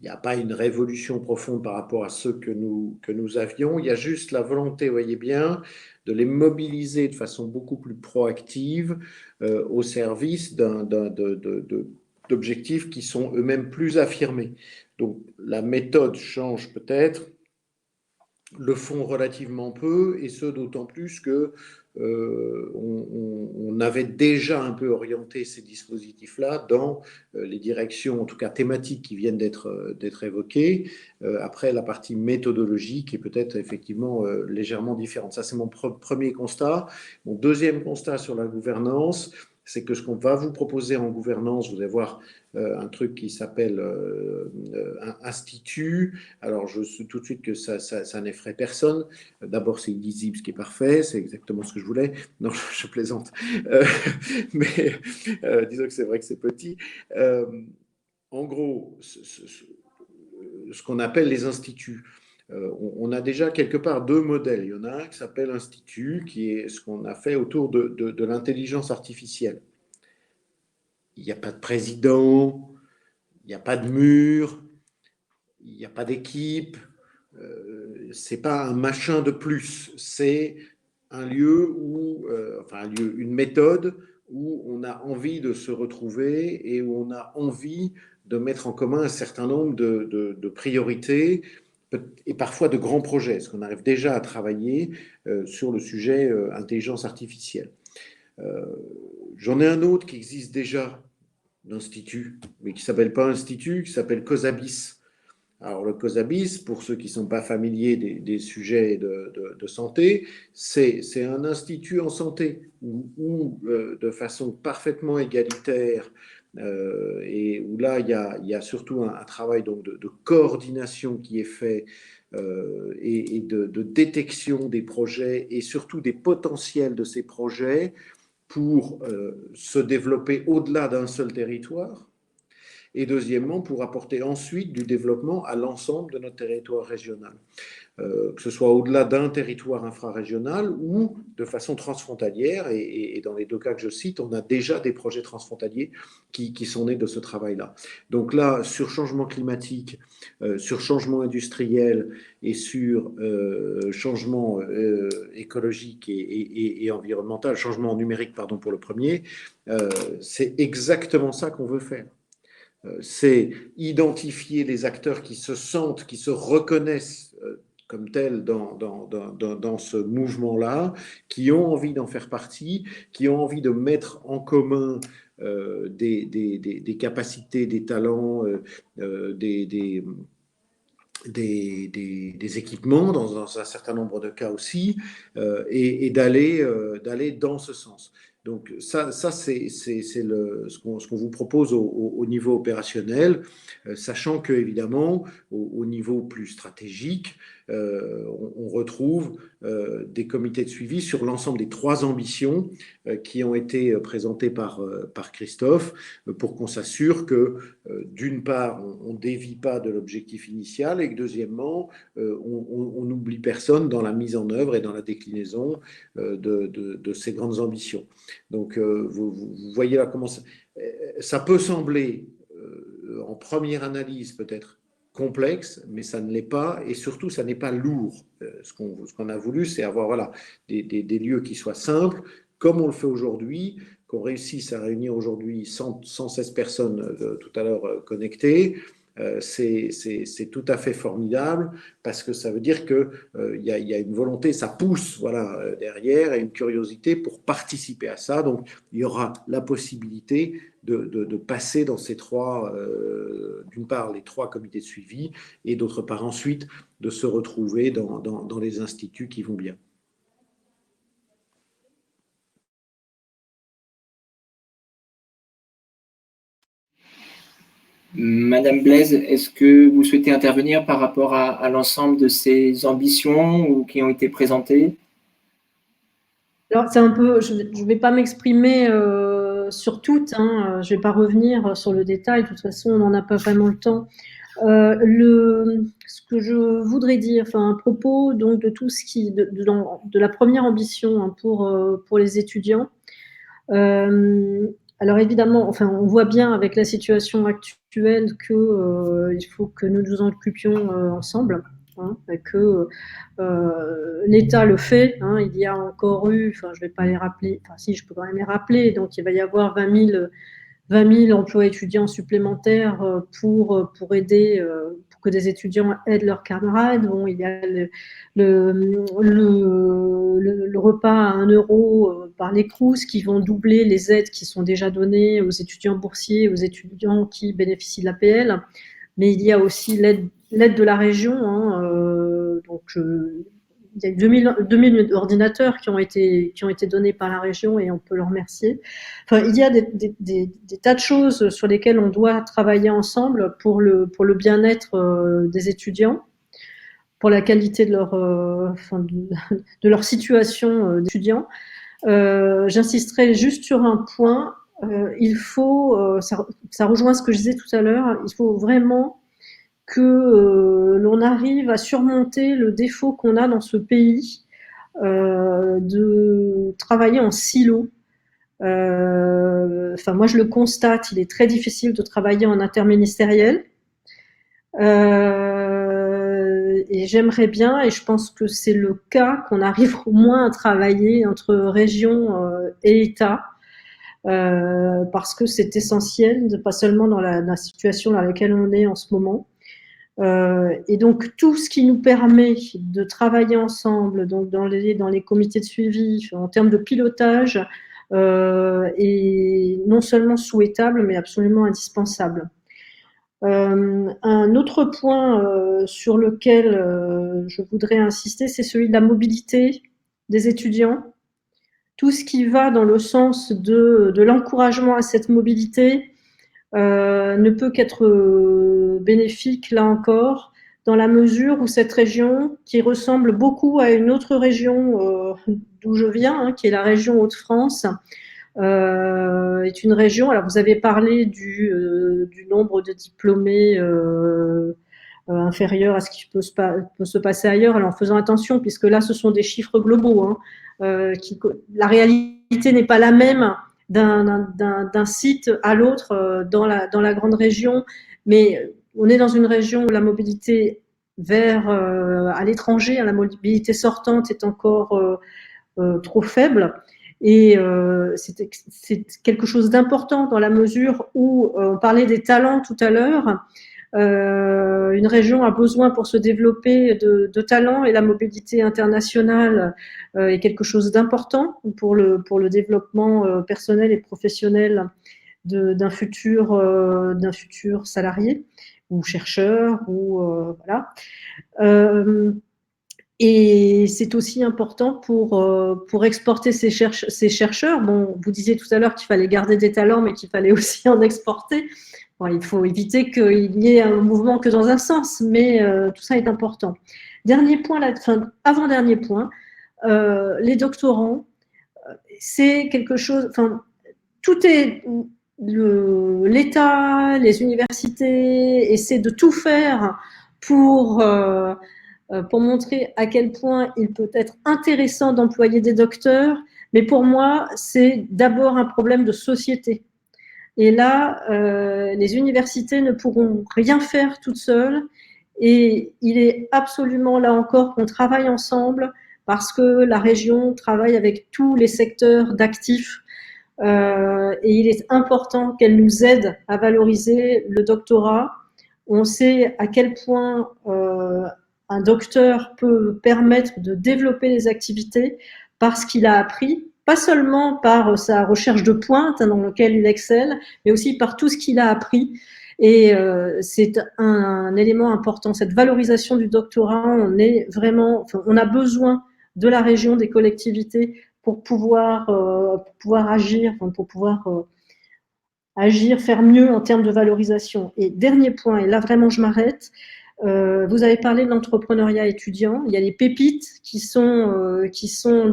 il n'y a pas une révolution profonde par rapport à ceux que nous avions. Il y a juste la volonté, vous voyez bien, de les mobiliser de façon beaucoup plus proactive au service d'objectifs qui sont eux-mêmes plus affirmés. Donc, la méthode change peut-être, le fond relativement peu, et ce d'autant plus que on avait déjà un peu orienté ces dispositifs-là dans les directions, en tout cas thématiques, qui viennent d'être évoquées. Après, la partie méthodologique est peut-être effectivement légèrement différente. Ça, c'est mon premier constat. Mon deuxième constat sur la gouvernance, c'est que ce qu'on va vous proposer en gouvernance, vous allez voir un truc qui s'appelle un institut. Alors, je sais tout de suite que ça n'effraie personne. D'abord, c'est illisible, ce qui est parfait. C'est exactement ce que je voulais. Non, je plaisante. Mais disons que c'est vrai que c'est petit. En gros, ce qu'on appelle les instituts. On a déjà quelque part deux modèles. Il y en a un qui s'appelle Institut, qui est ce qu'on a fait autour de l'intelligence artificielle. Il n'y a pas de président, il n'y a pas de mur, il n'y a pas d'équipe. C'est pas un machin de plus. C'est un lieu où, une méthode où on a envie de se retrouver et où on a envie de mettre en commun un certain nombre de priorités et parfois de grands projets, parce qu'on arrive déjà à travailler sur le sujet intelligence artificielle. J'en ai un autre qui existe déjà, d'institut, mais qui ne s'appelle pas institut, qui s'appelle COSABIS. Alors, le COSABIS, pour ceux qui ne sont pas familiers des sujets de santé, c'est un institut en santé où de façon parfaitement égalitaire, et où là, il y a surtout un travail donc, de coordination qui est fait et de détection des projets et surtout des potentiels de ces projets pour se développer au-delà d'un seul territoire. Et deuxièmement, pour apporter ensuite du développement à l'ensemble de notre territoire régional, que ce soit au-delà d'un territoire infrarégional ou de façon transfrontalière. Et dans les deux cas que je cite, on a déjà des projets transfrontaliers qui sont nés de ce travail-là. Donc là, sur changement climatique, sur changement industriel et sur changement écologique et environnemental, changement numérique, pardon, pour le premier, c'est exactement ça qu'on veut faire. C'est identifier les acteurs qui se sentent, qui se reconnaissent comme tels dans ce mouvement-là, qui ont envie d'en faire partie, qui ont envie de mettre en commun des capacités, des talents, des équipements dans un certain nombre de cas aussi, et d'aller dans ce sens. Donc ça c'est ce qu'on vous propose au niveau opérationnel, sachant que évidemment au niveau plus stratégique, on retrouve des comités de suivi sur l'ensemble des 3 ambitions qui ont été présentées par Christophe, pour qu'on s'assure que d'une part on ne dévie pas de l'objectif initial et que deuxièmement on n'oublie personne dans la mise en œuvre et dans la déclinaison de ces grandes ambitions. Donc vous voyez là comment ça peut sembler en première analyse peut-être complexe, mais ça ne l'est pas, et surtout ça n'est pas lourd. Ce qu'on a voulu, c'est avoir voilà, des lieux qui soient simples, comme on le fait aujourd'hui, qu'on réussisse à réunir aujourd'hui 116 personnes tout à l'heure connectées. C'est tout à fait formidable parce que ça veut dire qu'il y a une volonté, ça pousse voilà, derrière, et une curiosité pour participer à ça. Donc il y aura la possibilité de passer dans ces 3, d'une part les 3 comités de suivi et d'autre part ensuite de se retrouver dans les instituts qui vont bien. Madame Blaise, est-ce que vous souhaitez intervenir par rapport à l'ensemble de ces ambitions ou qui ont été présentées? Alors, c'est un peu, je ne vais pas m'exprimer sur toutes, hein, je ne vais pas revenir sur le détail, de toute façon, on n'en a pas vraiment le temps. Ce que je voudrais dire, à propos donc, de tout ce qui, de la première ambition hein, pour les étudiants, alors évidemment, on voit bien avec la situation actuelle qu'il faut que nous nous en occupions ensemble, hein, et que l'État le fait. Hein, il y a encore eu, je ne vais pas les rappeler, si je peux quand même les rappeler, donc il va y avoir 20 000 20 000 emplois étudiants supplémentaires pour aider, pour que des étudiants aident leurs camarades. Bon, il y a le repas à 1 euro par les Crous qui vont doubler les aides qui sont déjà données aux étudiants boursiers, aux étudiants qui bénéficient de l'APL. Mais il y a aussi l'aide de la région. Donc, il y a 2000 ordinateurs qui ont été donnés par la région et on peut leur remercier. Enfin, il y a des tas de choses sur lesquelles on doit travailler ensemble pour le bien-être des étudiants, pour la qualité de leur situation d'étudiants. J'insisterai juste sur un point. Il faut, ça rejoint ce que je disais tout à l'heure, il faut vraiment que l'on arrive à surmonter le défaut qu'on a dans ce pays de travailler en silo. Enfin, moi, je le constate, il est très difficile de travailler en interministériel. Et j'aimerais bien, et je pense que c'est le cas, qu'on arrive au moins à travailler entre région et État, parce que c'est essentiel, pas seulement dans la situation dans laquelle on est en ce moment. Et donc tout ce qui nous permet de travailler ensemble, donc dans les comités de suivi, en termes de pilotage, est non seulement souhaitable, mais absolument indispensable. Un autre point sur lequel je voudrais insister, c'est celui de la mobilité des étudiants. Tout ce qui va dans le sens de l'encouragement à cette mobilité ne peut qu'être bénéfique, là encore, dans la mesure où cette région, qui ressemble beaucoup à une autre région d'où je viens, qui est la région Hauts-de-France, est une région. Alors, vous avez parlé du nombre de diplômés inférieur à ce qui peut se passer ailleurs, alors en faisant attention, puisque là, ce sont des chiffres globaux. La réalité n'est pas la même d'un site à l'autre dans la grande région, mais on est dans une région où la mobilité à l'étranger, la mobilité sortante est encore trop faible. Et c'est quelque chose d'important dans la mesure où on parlait des talents tout à l'heure. Une région a besoin pour se développer de talents et la mobilité internationale est quelque chose d'important pour le développement personnel et professionnel d'un futur salarié ou chercheur ou voilà. Et c'est aussi important pour exporter ces chercheurs. Bon, vous disiez tout à l'heure qu'il fallait garder des talents, mais qu'il fallait aussi en exporter. Bon, il faut éviter qu'il y ait un mouvement que dans un sens, mais tout ça est important. Dernier point, avant-dernier point, les doctorants, c'est quelque chose. Enfin, tout est l'État, les universités essaient de tout faire pour montrer à quel point il peut être intéressant d'employer des docteurs, mais pour moi, c'est d'abord un problème de société. Et là, les universités ne pourront rien faire toutes seules, et il est absolument là encore qu'on travaille ensemble, parce que la région travaille avec tous les secteurs d'actifs, et il est important qu'elle nous aide à valoriser le doctorat. On sait à quel point un docteur peut permettre de développer les activités parce qu'il a appris, pas seulement par sa recherche de pointe dans laquelle il excelle, mais aussi par tout ce qu'il a appris. Et c'est un élément important. Cette valorisation du doctorat, on a besoin de la région, des collectivités pour pouvoir agir, faire mieux en termes de valorisation. Et dernier point, et là vraiment je m'arrête, vous avez parlé de l'entrepreneuriat étudiant. Il y a les pépites qui sont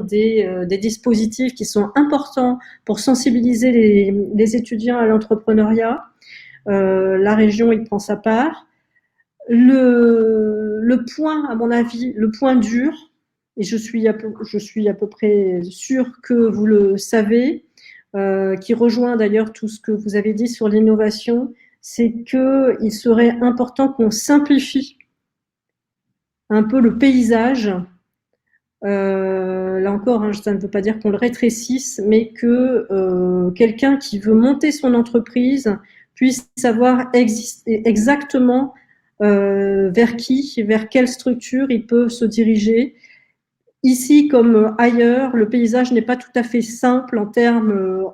des dispositifs qui sont importants pour sensibiliser les étudiants à l'entrepreneuriat. La région y prend sa part. Le point, à mon avis, le point dur, et je suis à peu près sûre que vous le savez, qui rejoint d'ailleurs tout ce que vous avez dit sur l'innovation, c'est qu'il serait important qu'on simplifie un peu le paysage Là encore, hein, ça ne veut pas dire qu'on le rétrécisse, mais que quelqu'un qui veut monter son entreprise puisse savoir exactement vers quelle structure il peut se diriger. Ici, comme ailleurs, le paysage n'est pas tout à fait simple en termes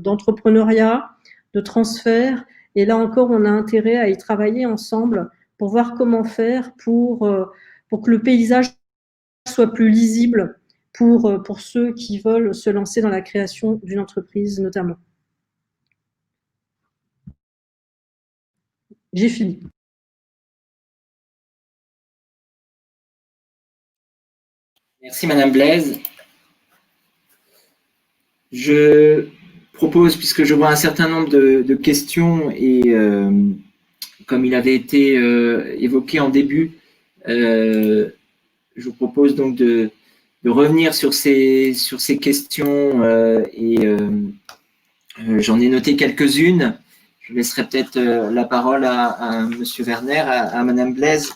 d'entrepreneuriat, de transfert. Et là encore, on a intérêt à y travailler ensemble pour voir comment faire pour que le paysage soit plus lisible pour ceux qui veulent se lancer dans la création d'une entreprise, notamment. J'ai fini. Merci Madame Blaise. Je propose, puisque je vois un certain nombre de questions et comme il avait été évoqué en début, je vous propose donc de revenir sur ces questions j'en ai noté quelques-unes. Je laisserai peut-être la parole à Monsieur Werner, à Madame Blaise.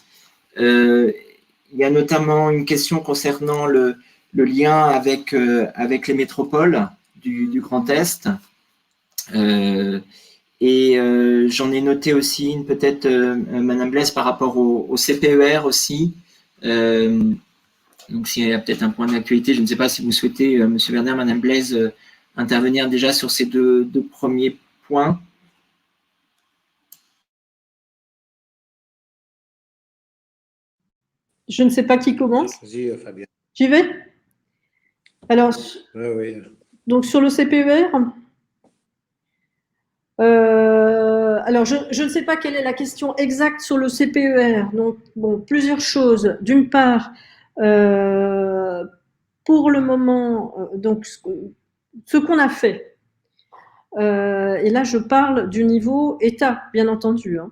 Il y a notamment une question concernant le lien avec les métropoles du Grand Est. J'en ai noté aussi une peut-être, Madame Blaise, par rapport au CPER aussi. Donc, s'il y a peut-être un point d'actualité, je ne sais pas si vous souhaitez, Monsieur Werner, Madame Blaise, intervenir déjà sur ces deux premiers points. Je ne sais pas qui commence. Vas-y, Fabien. J'y vais. Alors, Oui. donc sur le CPER, alors je ne sais pas quelle est la question exacte sur le CPER. Donc, bon, plusieurs choses. D'une part, pour le moment, donc ce qu'on a fait, et là je parle du niveau État, bien entendu, hein.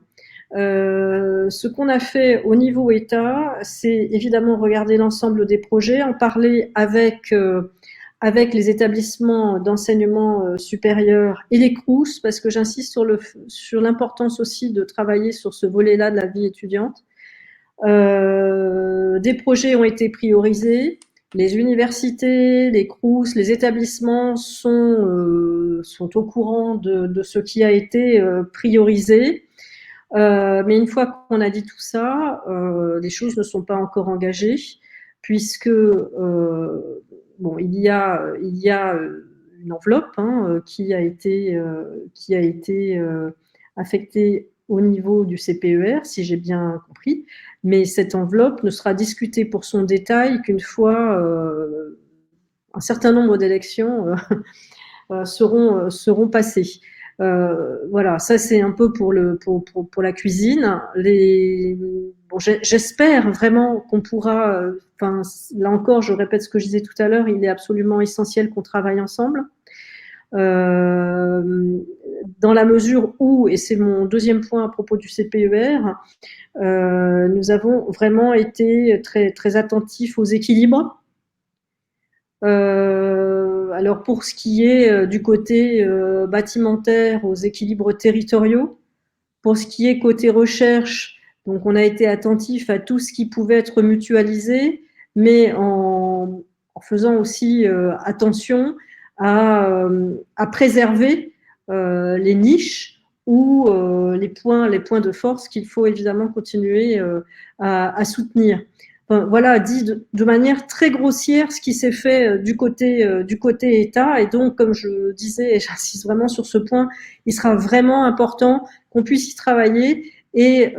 Ce qu'on a fait au niveau État, c'est évidemment regarder l'ensemble des projets, en parler avec les établissements d'enseignement supérieur et les CROUS, parce que j'insiste sur l'importance aussi de travailler sur ce volet-là de la vie étudiante. Des projets ont été priorisés. Les universités, les CROUS, les établissements sont au courant de ce qui a été priorisé. Mais une fois qu'on a dit tout ça, les choses ne sont pas encore engagées, puisque bon, il y a une enveloppe qui a été affectée au niveau du CPER, si j'ai bien compris, mais cette enveloppe ne sera discutée pour son détail qu'une fois un certain nombre d'élections seront passées. Voilà, ça c'est un peu pour la cuisine. Bon, j'espère vraiment qu'on pourra. Enfin, là encore, je répète ce que je disais tout à l'heure. Il est absolument essentiel qu'on travaille ensemble. Dans la mesure où, et c'est mon deuxième point à propos du CPER, nous avons vraiment été très très attentifs aux équilibres. Alors pour ce qui est du côté bâtimentaire, aux équilibres territoriaux, pour ce qui est côté recherche, donc on a été attentif à tout ce qui pouvait être mutualisé, mais en faisant aussi attention à préserver les niches ou les points de force qu'il faut évidemment continuer à soutenir. Enfin, voilà, dit de manière très grossière ce qui s'est fait du côté État. Et donc, comme je disais, et j'insiste vraiment sur ce point, il sera vraiment important qu'on puisse y travailler et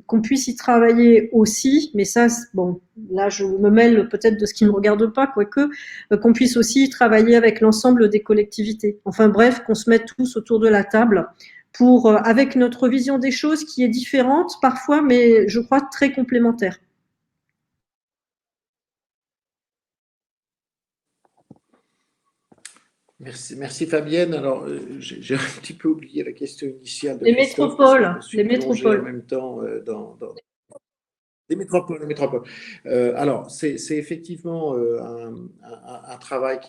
qu'on puisse y travailler aussi, mais ça, bon, là je me mêle peut-être de ce qui ne me regarde pas, quoique, qu'on puisse aussi y travailler avec l'ensemble des collectivités. Enfin bref, qu'on se mette tous autour de la table pour, avec notre vision des choses qui est différente parfois, mais je crois très complémentaire. Merci Fabienne. Alors, j'ai un petit peu oublié la question initiale de Les Christophe, métropoles, parce que je me suis les plongé métropoles. en même temps dans les métropoles. Alors, c'est effectivement un travail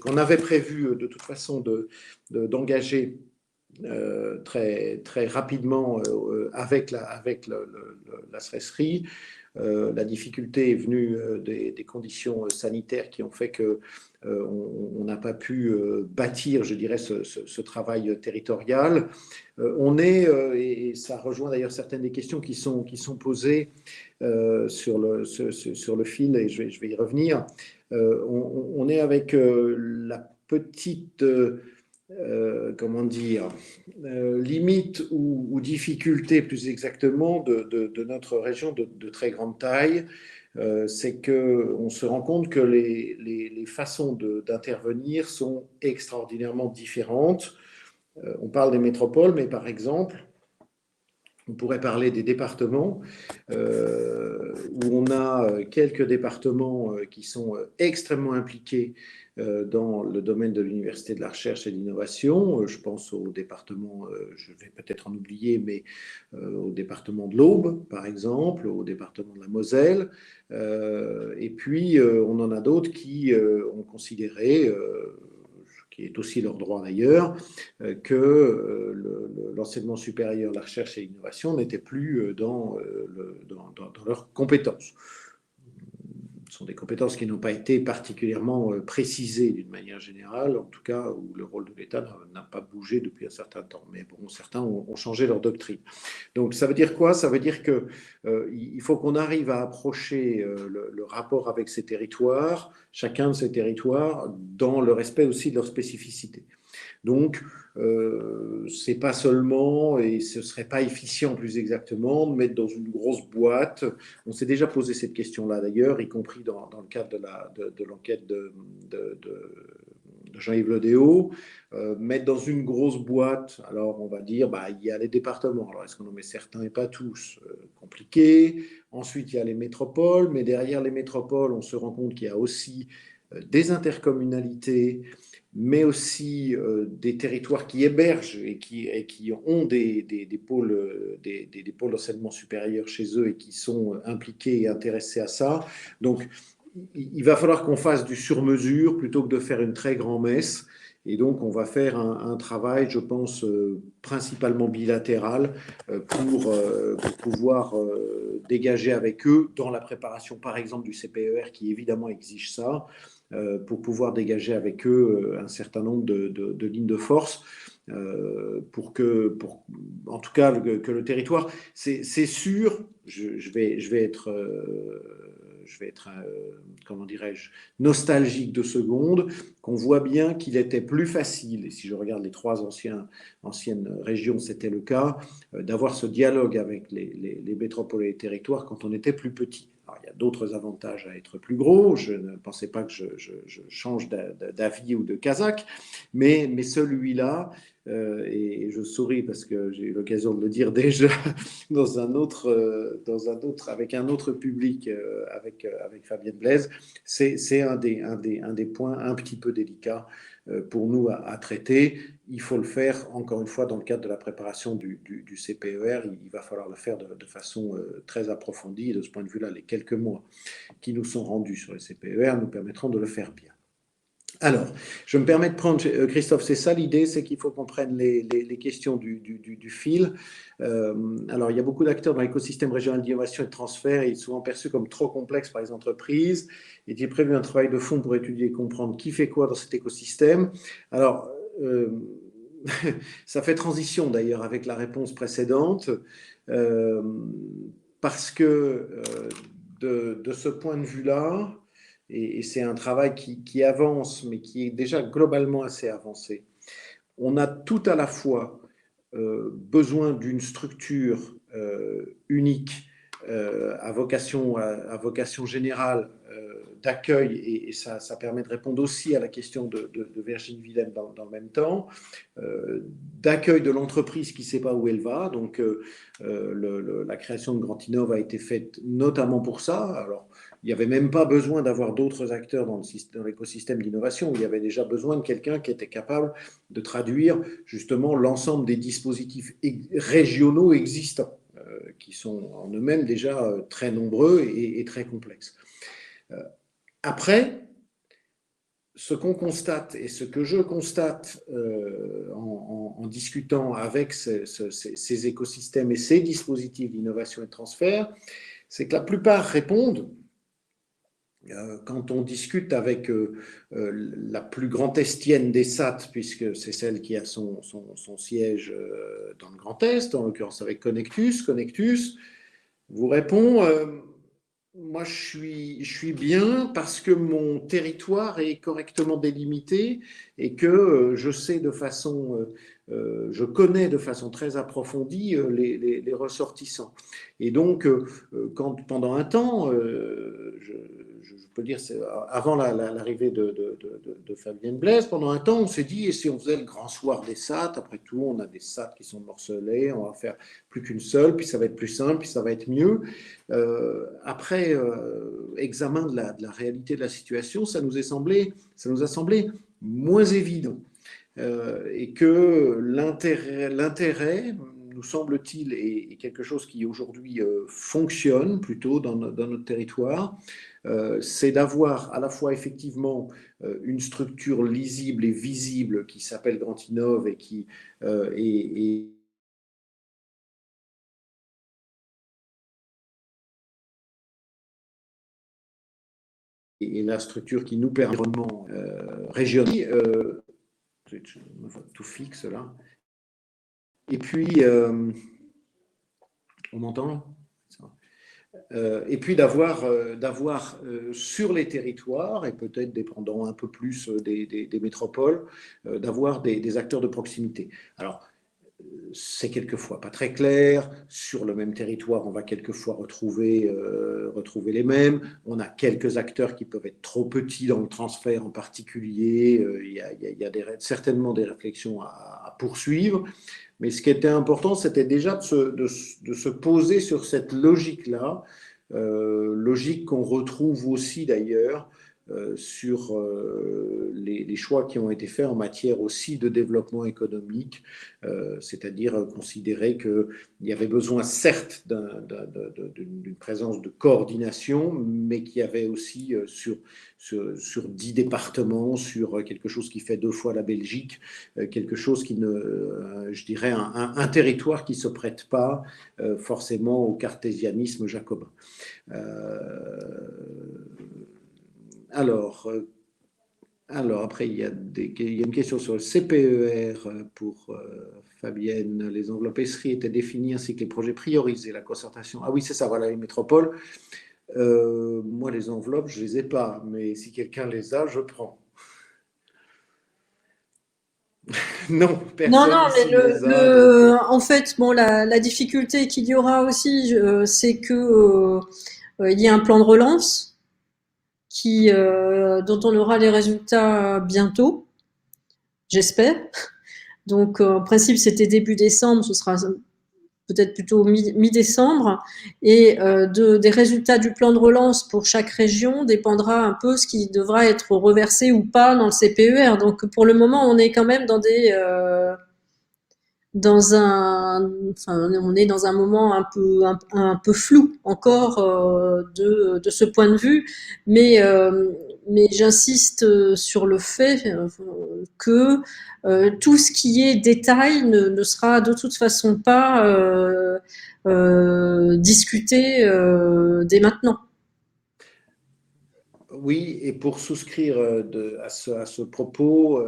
qu'on avait prévu de toute façon d'engager très, très rapidement avec la SRESRI. La difficulté est venue des conditions sanitaires qui ont fait que on n'a pas pu bâtir, je dirais, ce travail territorial. Et ça rejoint d'ailleurs certaines des questions qui sont posées sur le fil, et je vais y revenir. On est avec la petite, comment dire, limite ou difficulté plus exactement de notre région de très grande taille. C'est qu'on se rend compte que les façons d'intervenir sont extraordinairement différentes. On parle des métropoles, mais par exemple, on pourrait parler des départements, où on a quelques départements qui sont extrêmement impliqués dans le domaine de l'université de la recherche et de l'innovation. Je pense au département, je vais peut-être en oublier, mais au département de l'Aube, par exemple, au département de la Moselle. Et puis, on en a d'autres qui ont considéré, qui est aussi leur droit d'ailleurs, que l'enseignement supérieur, la recherche et l'innovation n'était plus dans leurs compétences. Ce sont des compétences qui n'ont pas été particulièrement précisées d'une manière générale, en tout cas où le rôle de l'État n'a pas bougé depuis un certain temps. Mais bon, certains ont changé leur doctrine. Donc ça veut dire quoi? Ça veut dire qu'il faut qu'on arrive à approcher le rapport avec ces territoires, chacun de ces territoires, dans le respect aussi de leurs spécificités. Donc, c'est pas seulement, et ce serait pas efficient plus exactement, de mettre dans une grosse boîte. On s'est déjà posé cette question-là d'ailleurs, y compris dans le cadre de l'enquête de Jean-Yves Le Déaut. Mettre dans une grosse boîte, alors on va dire, il y a les départements. Alors est-ce qu'on en met certains et pas tous? Compliqué. Ensuite, il y a les métropoles, mais derrière les métropoles, on se rend compte qu'il y a aussi des intercommunalités, mais aussi des territoires qui hébergent et qui ont des pôles d'enseignement supérieur chez eux et qui sont impliqués et intéressés à ça. Donc, il va falloir qu'on fasse du sur-mesure plutôt que de faire une très grand-messe. Et donc, on va faire un travail, je pense, principalement bilatéral pour pouvoir dégager avec eux, dans la préparation, par exemple, du CPER, qui évidemment exige ça, pour pouvoir dégager avec eux un certain nombre de lignes de force, pour en tout cas, que le territoire, c'est sûr, je vais être comment dirais-je, nostalgique 2 secondes, qu'on voit bien qu'il était plus facile, et si je regarde les 3 anciennes régions, c'était le cas, d'avoir ce dialogue avec les métropoles et les territoires quand on était plus petit. Alors, il y a d'autres avantages à être plus gros, je ne pensais pas que je change d'avis ou de casaque, mais celui-là, et je souris parce que j'ai eu l'occasion de le dire déjà dans un autre, avec un autre public, avec Fabienne Blaise, c'est un des points un petit peu délicats pour nous à traiter. Il faut le faire, encore une fois, dans le cadre de la préparation du CPER. Il va falloir le faire de façon très approfondie. Et de ce point de vue-là, les quelques mois qui nous sont rendus sur le CPER nous permettront de le faire bien. Alors, je me permets de prendre, Christophe, c'est ça l'idée, c'est qu'il faut qu'on prenne les questions du fil. Alors, il y a beaucoup d'acteurs dans l'écosystème régional d'innovation et de transfert, et il est souvent perçu comme trop complexe par les entreprises. Il est prévu un travail de fond pour étudier et comprendre qui fait quoi dans cet écosystème. Alors, ça fait transition d'ailleurs avec la réponse précédente, parce que de ce point de vue-là, et c'est un travail qui avance, mais qui est déjà globalement assez avancé. On a tout à la fois besoin d'une structure unique à vocation générale d'accueil, et ça permet de répondre aussi à la question de Virginie Vilaine dans le même temps, d'accueil de l'entreprise qui ne sait pas où elle va. Donc, la création de Grand Innov a été faite notamment pour ça. Alors, il n'y avait même pas besoin d'avoir d'autres acteurs dans l'écosystème d'innovation. Il y avait déjà besoin de quelqu'un qui était capable de traduire justement l'ensemble des dispositifs régionaux existants, qui sont en eux-mêmes déjà très nombreux et très complexes. Après, ce qu'on constate et ce que je constate en discutant avec ces écosystèmes et ces dispositifs d'innovation et de transfert, c'est que la plupart répondent, quand on discute avec la plus grande estienne des SAT, puisque c'est celle qui a son siège dans le Grand Est, en l'occurrence avec Connectus, vous répond moi je suis bien parce que mon territoire est correctement délimité et que je connais de façon très approfondie les ressortissants. Et donc, quand pendant un temps, je peux dire, avant l'arrivée de Fabienne Blaise, pendant un temps, on s'est dit, et si on faisait le grand soir des SAT, après tout, on a des SAT qui sont morcelés, on va faire plus qu'une seule, puis ça va être plus simple, puis ça va être mieux. Après examen de la réalité de la situation, ça nous a semblé moins évident. Et que l'intérêt, nous semble-t-il, est quelque chose qui aujourd'hui fonctionne plutôt dans notre territoire, c'est d'avoir à la fois effectivement une structure lisible et visible qui s'appelle Grand Innov et qui et la structure qui nous permet régional, tout fixe là. Et puis, on m'entend là ? Et puis d'avoir sur les territoires, et peut-être dépendant un peu plus des métropoles, d'avoir des acteurs de proximité. Alors, c'est quelquefois pas très clair. Sur le même territoire, on va quelquefois retrouver les mêmes. On a quelques acteurs qui peuvent être trop petits dans le transfert en particulier. Il y a certainement des réflexions à poursuivre. Mais ce qui était important, c'était déjà de se poser sur cette logique-là, logique qu'on retrouve aussi d'ailleurs sur les choix qui ont été faits en matière aussi de développement économique, c'est-à-dire considérer qu'il y avait besoin certes d'une présence de coordination, mais qu'il y avait aussi sur 10 départements, sur quelque chose qui fait 2 fois la Belgique, quelque chose qui je dirais un territoire qui ne se prête pas forcément au cartésianisme jacobin. Alors, après, il y a une question sur le CPER pour Fabienne. Les enveloppes ESRI étaient définies ainsi que les projets priorisés, la concertation. Ah oui, c'est ça, voilà, les métropoles. Moi, les enveloppes, je ne les ai pas, mais si quelqu'un les a, je prends. Non, personne Non, ici mais les a. en fait, bon, la difficulté qu'il y aura aussi, c'est que il y a un plan de relance dont on aura les résultats bientôt, j'espère. Donc, en principe, c'était début décembre, ce sera peut-être plutôt mi-décembre. Et des résultats du plan de relance pour chaque région dépendra un peu ce qui devra être reversé ou pas dans le CPER. Donc, pour le moment, on est quand même on est dans un moment un peu flou encore de ce point de vue, mais j'insiste sur le fait que tout ce qui est détail ne sera de toute façon pas discuté dès maintenant. Oui, et pour souscrire à ce propos,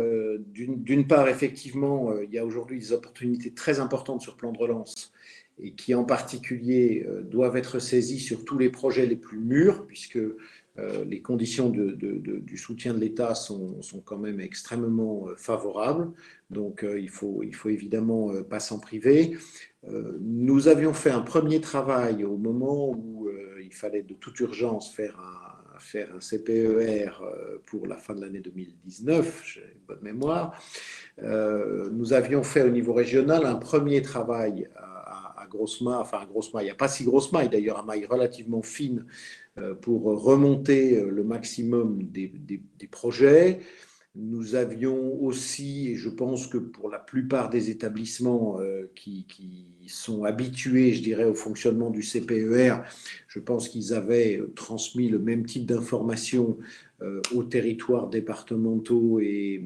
d'une part, effectivement, il y a aujourd'hui des opportunités très importantes sur le plan de relance et qui, en particulier, doivent être saisies sur tous les projets les plus mûrs, puisque les conditions du soutien de l'État sont quand même extrêmement favorables. Donc, il faut évidemment pas s'en priver. Nous avions fait un premier travail au moment où il fallait de toute urgence faire un CPER pour la fin de l'année 2019, j'ai une bonne mémoire. Nous avions fait au niveau régional un premier travail à grosse maille, enfin à grosse maille, il n'y a pas si grosse maille d'ailleurs, à maille relativement fine, pour remonter le maximum des projets. Nous avions aussi, et je pense que pour la plupart des établissements qui sont habitués, je dirais, au fonctionnement du CPER, je pense qu'ils avaient transmis le même type d'informations aux territoires départementaux et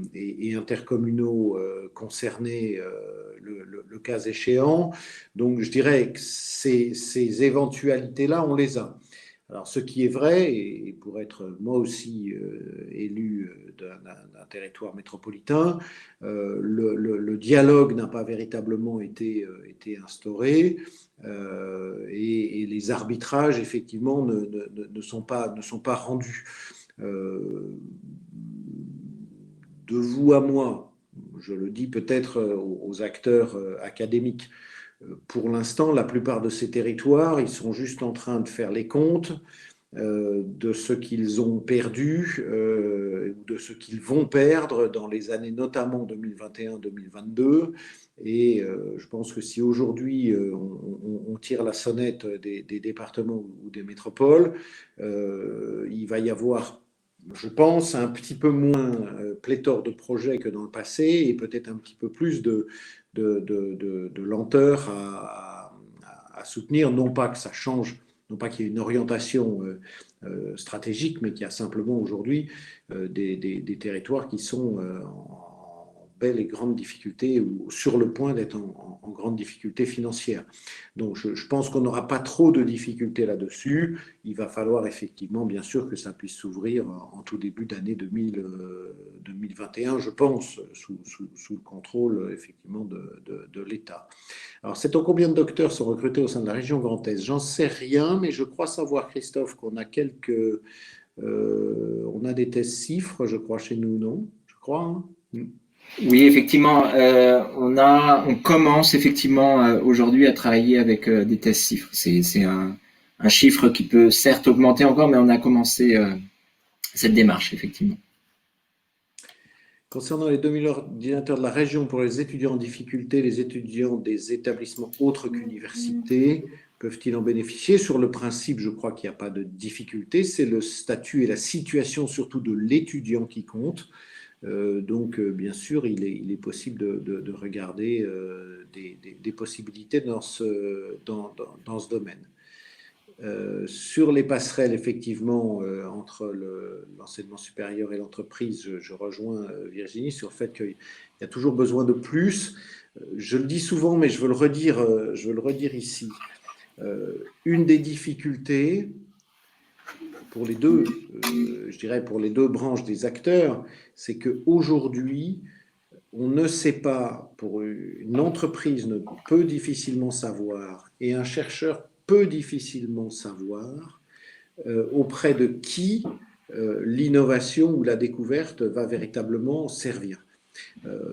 intercommunaux concernés, le cas échéant. Donc, je dirais que ces éventualités-là, on les a. Alors, ce qui est vrai, et pour être moi aussi élu d'un territoire métropolitain, le dialogue n'a pas véritablement été instauré et les arbitrages, effectivement, ne sont pas rendus. De vous à moi, je le dis peut-être aux acteurs académiques, pour l'instant, la plupart de ces territoires, ils sont juste en train de faire les comptes de ce qu'ils ont perdu ou de ce qu'ils vont perdre dans les années notamment 2021-2022. Et je pense que si aujourd'hui on tire la sonnette des départements ou des métropoles, il va y avoir, je pense, un petit peu moins pléthore de projets que dans le passé et peut-être un petit peu plus de lenteur à soutenir, non pas que ça change, non pas qu'il y ait une orientation stratégique, mais qu'il y a simplement aujourd'hui des territoires qui sont en belle et grande difficulté ou sur le point d'être en grande difficulté financière. Donc je pense qu'on n'aura pas trop de difficultés là-dessus. Il va falloir effectivement, bien sûr, que ça puisse s'ouvrir en tout début d'année 2021, je pense, sous le contrôle effectivement de l'État. Alors, sait-on combien de docteurs sont recrutés au sein de la région Grand Est? J'en sais rien, mais je crois savoir, Christophe, qu'on a on a des tests CIFRE, je crois, chez nous, non? Je crois, hein? Oui, effectivement, on commence effectivement aujourd'hui à travailler avec des tests CIFRE. C'est un chiffre qui peut certes augmenter encore, mais on a commencé cette démarche, effectivement. Concernant les 2000 ordinateurs de la région pour les étudiants en difficulté, les étudiants des établissements autres qu'universités peuvent-ils en bénéficier? Sur le principe, je crois qu'il n'y a pas de difficulté. C'est le statut et la situation surtout de l'étudiant qui compte. Donc, bien sûr, il est possible de regarder des possibilités dans ce domaine. Sur les passerelles, effectivement, entre l'enseignement supérieur et l'entreprise, je rejoins Virginie sur le fait qu'il y a toujours besoin de plus. Je le dis souvent, mais je veux le redire ici. Une des difficultés pour les deux, je dirais pour les deux branches des acteurs, c'est qu'aujourd'hui, on ne sait pas, pour une entreprise ne peut difficilement savoir et un chercheur peut difficilement savoir auprès de qui l'innovation ou la découverte va véritablement servir.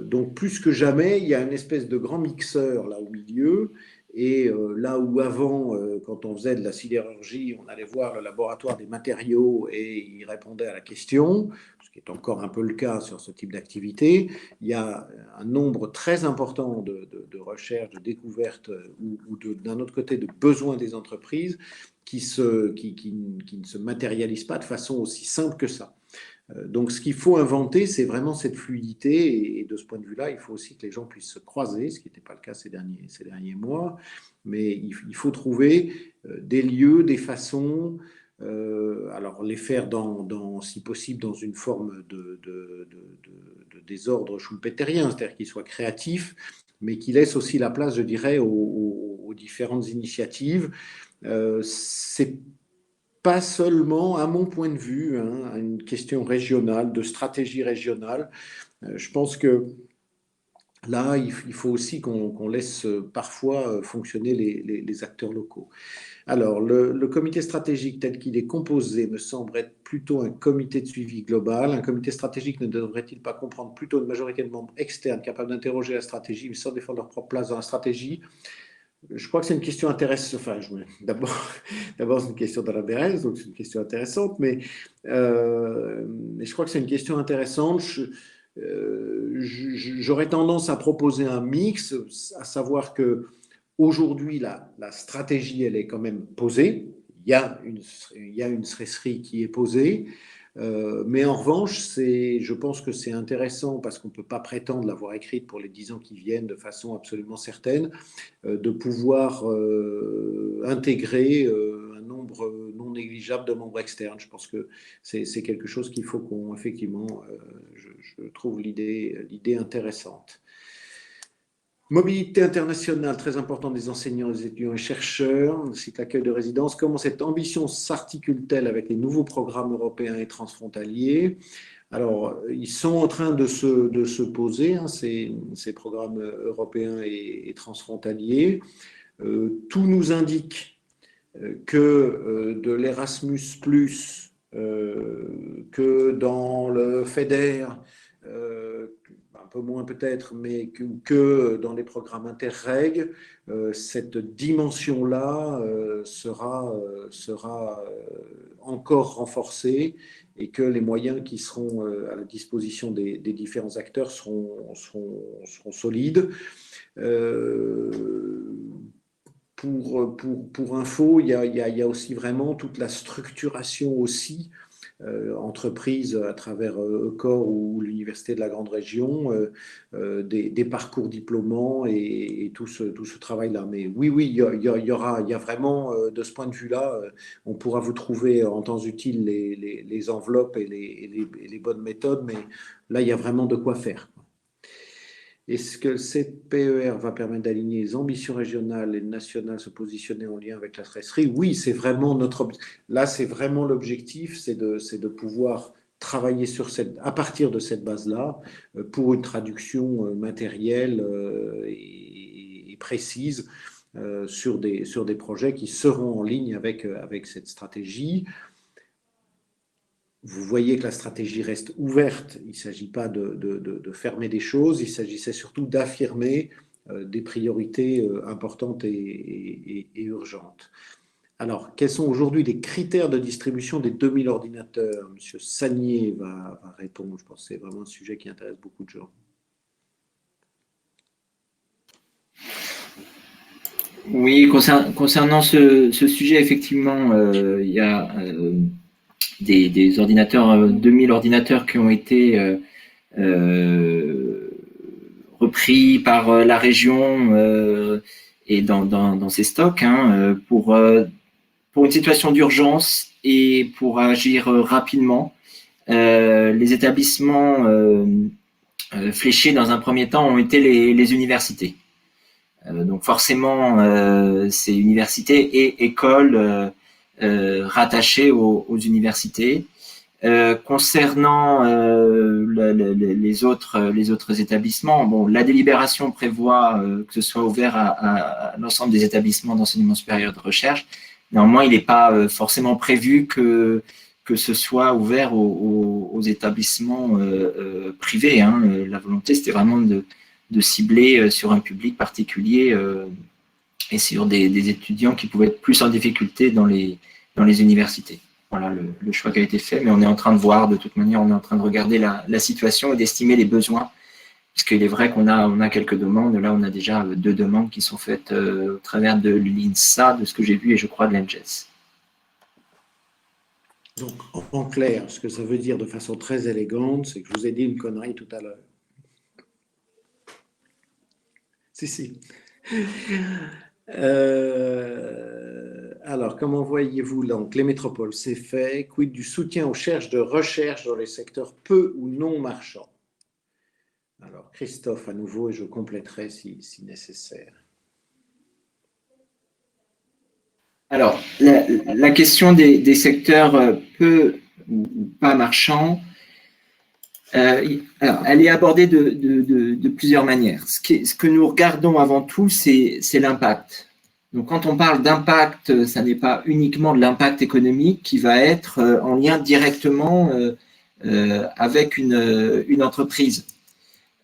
Donc plus que jamais, il y a une espèce de grand mixeur là au milieu. Et là où avant, quand on faisait de la sidérurgie, on allait voir le laboratoire des matériaux et il répondait à la question, ce qui est encore un peu le cas sur ce type d'activité, il y a un nombre très important de recherches, de découvertes ou d'un autre côté de besoins des entreprises qui ne se matérialisent pas de façon aussi simple que ça. Donc, ce qu'il faut inventer, c'est vraiment cette fluidité. Et de ce point de vue-là, il faut aussi que les gens puissent se croiser, ce qui n'était pas le cas ces derniers mois. Mais il faut trouver des lieux, des façons, alors les faire si possible, dans une forme de désordre schumpeterien, c'est-à-dire qu'ils soient créatifs, mais qui laissent aussi la place, je dirais, aux différentes initiatives. C'est pas seulement, à mon point de vue, une question régionale, de stratégie régionale. Je pense que là, il faut aussi qu'on laisse parfois fonctionner les acteurs locaux. Alors, le comité stratégique tel qu'il est composé me semble être plutôt un comité de suivi global. Un comité stratégique ne devrait-il pas comprendre plutôt une majorité de membres externes capables d'interroger la stratégie, mais sans défendre leur propre place dans la stratégie? Je crois que c'est une question intéressante. Enfin, d'abord, c'est une question de la BRS, donc c'est une question intéressante, mais je crois que c'est une question intéressante. J'aurais tendance à proposer un mix, à savoir que aujourd'hui, la stratégie, elle est quand même posée. Il y a une SRESRI qui est posée. Mais en revanche, je pense que c'est intéressant parce qu'on ne peut pas prétendre l'avoir écrite pour les 10 ans qui viennent de façon absolument certaine, de pouvoir intégrer un nombre non négligeable de membres externes. Je pense que c'est quelque chose qu'il faut qu'on, effectivement, je trouve l'idée intéressante. Mobilité internationale, très importante des enseignants, des étudiants et chercheurs, site accueil de résidence. Comment cette ambition s'articule-t-elle avec les nouveaux programmes européens et transfrontaliers? Alors, ils sont en train de se poser, hein, ces programmes européens et transfrontaliers. Tout nous indique que de l'Erasmus+, que dans le FEDER, un peu moins peut-être, mais que dans les programmes Interreg, cette dimension-là sera encore renforcée et que les moyens qui seront à la disposition des différents acteurs seront solides. Pour info, il y a aussi vraiment toute la structuration aussi, entreprise à travers ECOR ou l'Université de la Grande Région, des parcours diplômants et tout ce travail-là. Mais oui, il y a vraiment, de ce point de vue-là, on pourra vous trouver en temps utile les enveloppes et les bonnes méthodes, mais là, il y a vraiment de quoi faire. Est-ce que cette PER va permettre d'aligner les ambitions régionales et nationales, se positionner en lien avec la tresserie? Oui, c'est vraiment là, c'est vraiment l'objectif, c'est de pouvoir travailler à partir de cette base-là pour une traduction matérielle et précise sur des projets qui seront en ligne avec cette stratégie. Vous voyez que la stratégie reste ouverte. Il ne s'agit pas de fermer des choses, il s'agissait surtout d'affirmer des priorités importantes et urgentes. Alors, quels sont aujourd'hui les critères de distribution des 2000 ordinateurs? Monsieur Sagnier va répondre. Je pense que c'est vraiment un sujet qui intéresse beaucoup de gens. Oui, concernant ce sujet, effectivement, il y a des ordinateurs, 2000 ordinateurs qui ont été repris par la région et dans ses stocks pour une situation d'urgence et pour agir rapidement. Les établissements fléchés dans un premier temps ont été les universités. Donc forcément, c'est universités et écoles rattachées aux universités. Concernant les autres établissements, bon, la délibération prévoit que ce soit ouvert à l'ensemble des établissements d'enseignement supérieur de recherche. Néanmoins, il n'est pas forcément prévu que ce soit ouvert aux établissements privés. La volonté, c'était vraiment de cibler sur un public particulier et sur des étudiants qui pouvaient être plus en difficulté dans les universités. Voilà le choix qui a été fait, mais on est en train de voir, de toute manière, on est en train de regarder la situation et d'estimer les besoins, puisqu'il est vrai qu'on a quelques demandes. Là, on a déjà 2 demandes qui sont faites au travers de l'INSA, de ce que j'ai vu, et je crois de l'ENGES. Donc, en clair, ce que ça veut dire de façon très élégante, c'est que je vous ai dit une connerie tout à l'heure. Si. Alors, comment voyez-vous donc les métropoles? C'est fait. Quid du soutien aux recherche dans les secteurs peu ou non marchands? Alors, Christophe, à nouveau, et je compléterai si nécessaire. Alors, la question des secteurs peu ou pas marchands, alors, elle est abordée de plusieurs manières. Ce que nous regardons avant tout, c'est l'impact. Donc, quand on parle d'impact, ça n'est pas uniquement de l'impact économique qui va être en lien directement avec une entreprise.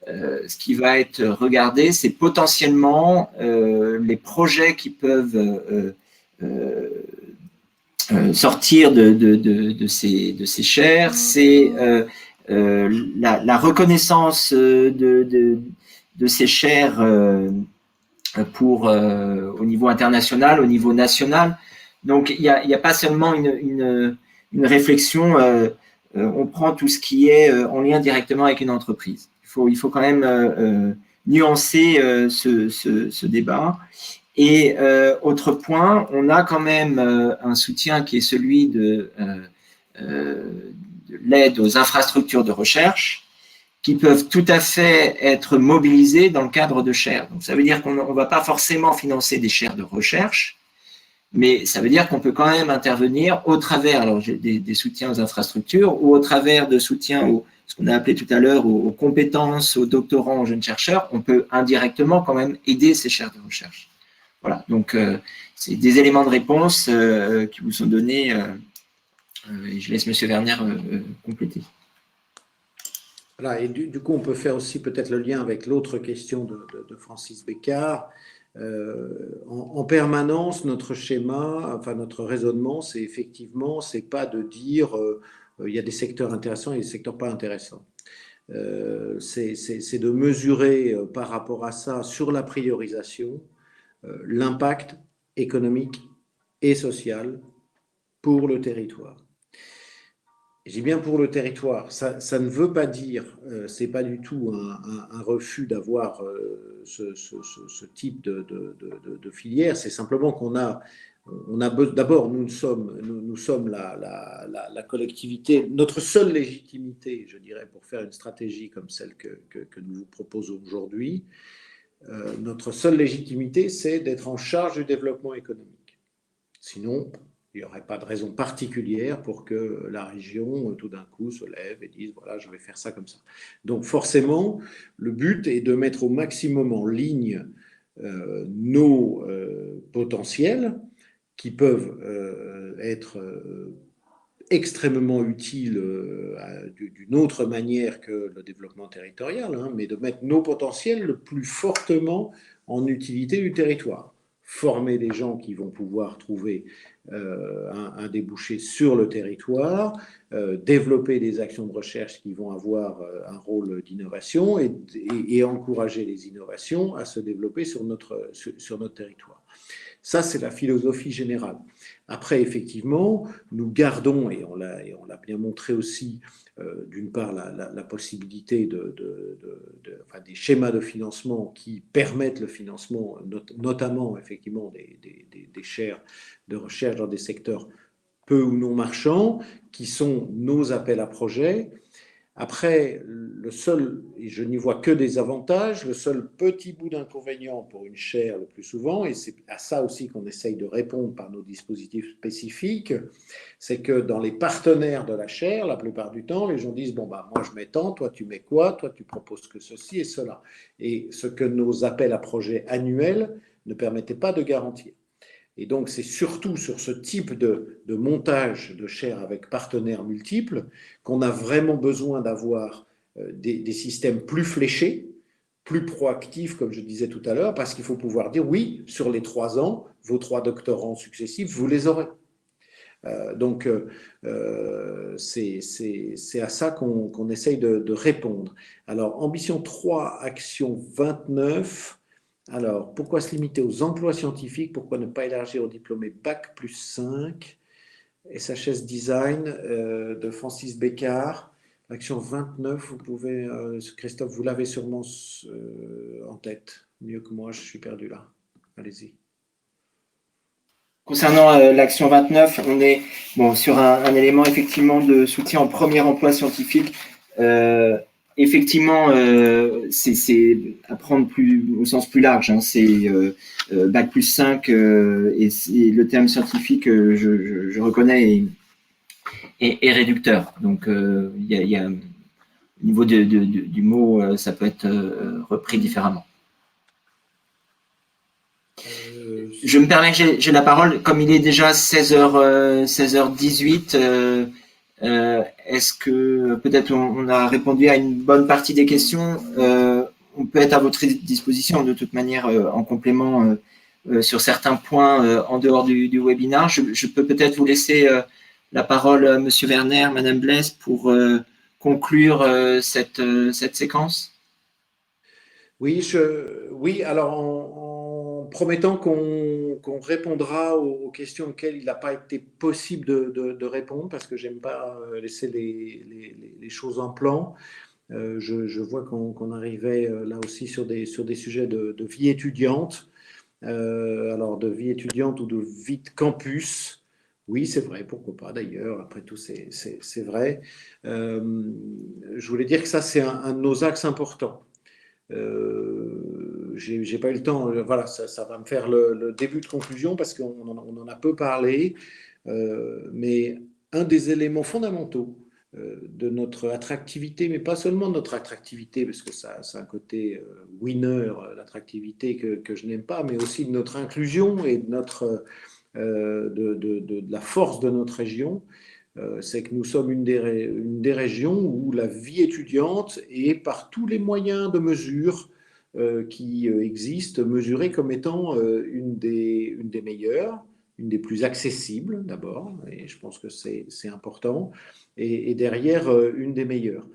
Ce qui va être regardé, c'est potentiellement les projets qui peuvent sortir de ces chaires, c'est la reconnaissance de ces chaires au niveau international, au niveau national. Donc, il n'y a pas seulement une réflexion, on prend tout ce qui est en lien directement avec une entreprise. Il faut quand même nuancer ce débat. Et autre point, on a quand même un soutien qui est celui de l'aide aux infrastructures de recherche qui peuvent tout à fait être mobilisées dans le cadre de chaires. Donc ça veut dire qu'on ne va pas forcément financer des chaires de recherche, mais ça veut dire qu'on peut quand même intervenir au travers alors, des soutiens aux infrastructures ou au travers de soutiens aux, ce qu'on a appelé tout à l'heure aux compétences, aux doctorants, aux jeunes chercheurs. On peut indirectement quand même aider ces chaires de recherche. Voilà, donc c'est des éléments de réponse qui vous sont donnés et je laisse M. Werner compléter. Voilà, et du coup, on peut faire aussi peut-être le lien avec l'autre question de Francis Bécard. En permanence, notre schéma, enfin notre raisonnement, c'est effectivement, c'est pas de dire il y a des secteurs intéressants et des secteurs pas intéressants. C'est de mesurer par rapport à ça, sur la priorisation, l'impact économique et social pour le territoire. Je dis bien pour le territoire. Ça ne veut pas dire, c'est pas du tout un refus d'avoir ce type de filière. C'est simplement qu'on a d'abord nous sommes la collectivité, notre seule légitimité, je dirais, pour faire une stratégie comme celle que nous vous proposons aujourd'hui. Notre seule légitimité, c'est d'être en charge du développement économique. Sinon, il n'y aurait pas de raison particulière pour que la région, tout d'un coup, se lève et dise, voilà, je vais faire ça comme ça. Donc forcément, le but est de mettre au maximum en ligne nos potentiels qui peuvent être extrêmement utiles d'une autre manière que le développement territorial, hein, mais de mettre nos potentiels le plus fortement en utilité du territoire. Former des gens qui vont pouvoir trouver un débouché sur le territoire, développer des actions de recherche qui vont avoir un rôle d'innovation et encourager les innovations à se développer sur notre territoire. Ça, c'est la philosophie générale. Après, effectivement, nous gardons, et on l'a bien montré aussi, d'une part, la possibilité enfin, des schémas de financement qui permettent le financement, notamment, effectivement, des chaires de recherche dans des secteurs peu ou non marchands, qui sont nos appels à projets. Après, le seul, et je n'y vois que des avantages, le seul petit bout d'inconvénient pour une chaire le plus souvent, et c'est à ça aussi qu'on essaye de répondre par nos dispositifs spécifiques, c'est que dans les partenaires de la chaire, la plupart du temps, les gens disent, bon, bah, moi je mets tant, toi tu mets quoi, toi tu proposes que ceci et cela. Et ce que nos appels à projets annuels ne permettaient pas de garantir. Et donc, c'est surtout sur ce type de montage de chaires avec partenaires multiples qu'on a vraiment besoin d'avoir des systèmes plus fléchés, plus proactifs, comme je disais tout à l'heure, parce qu'il faut pouvoir dire, oui, sur les 3 ans, vos 3 doctorants successifs, vous les aurez. Donc, c'est à ça qu'on essaye de répondre. Alors, ambition 3, action 29. Alors, pourquoi se limiter aux emplois scientifiques? Pourquoi ne pas élargir aux diplômés Bac plus 5? SHS Design de Francis Bécard. Action 29, vous pouvez, Christophe, vous l'avez sûrement en tête. Mieux que moi, je suis perdu là. Allez-y. Concernant l'action 29, on est bon, sur un élément effectivement de soutien au premier emploi scientifique. Effectivement, c'est à prendre au sens plus large. Hein, c'est Bac plus 5 et le terme scientifique, je reconnais, est réducteur. Donc, il y a, au niveau du mot, ça peut être repris différemment. Je me permets que j'ai la parole, comme il est déjà 16h18, est-ce que peut-être on a répondu à une bonne partie des questions? On peut être à votre disposition de toute manière en complément sur certains points en dehors du webinaire. Je peux peut-être vous laisser la parole, Monsieur Werner, Madame Blaise, pour conclure cette séquence. Oui, alors en promettant qu'on répondra aux questions auxquelles il n'a pas été possible de répondre, parce que j'aime pas laisser les choses en plan. Je vois qu'on arrivait là aussi sur des sujets de vie étudiante. alors de vie étudiante ou de vie de campus. Oui, c'est vrai, pourquoi pas d'ailleurs, après tout, c'est vrai. Je voulais dire que ça, c'est un de nos axes importants. J'ai pas eu le temps, voilà, ça va me faire le début de conclusion parce qu'on en a peu parlé, mais un des éléments fondamentaux de notre attractivité, mais pas seulement de notre attractivité, parce que ça a un côté winner, l'attractivité que je n'aime pas, mais aussi de notre inclusion et de, de la force de notre région, c'est que nous sommes une des régions où la vie étudiante est par tous les moyens de mesure qui existent, mesurée comme étant une des meilleures, une des plus accessibles d'abord, et je pense que c'est important, et derrière une des meilleures.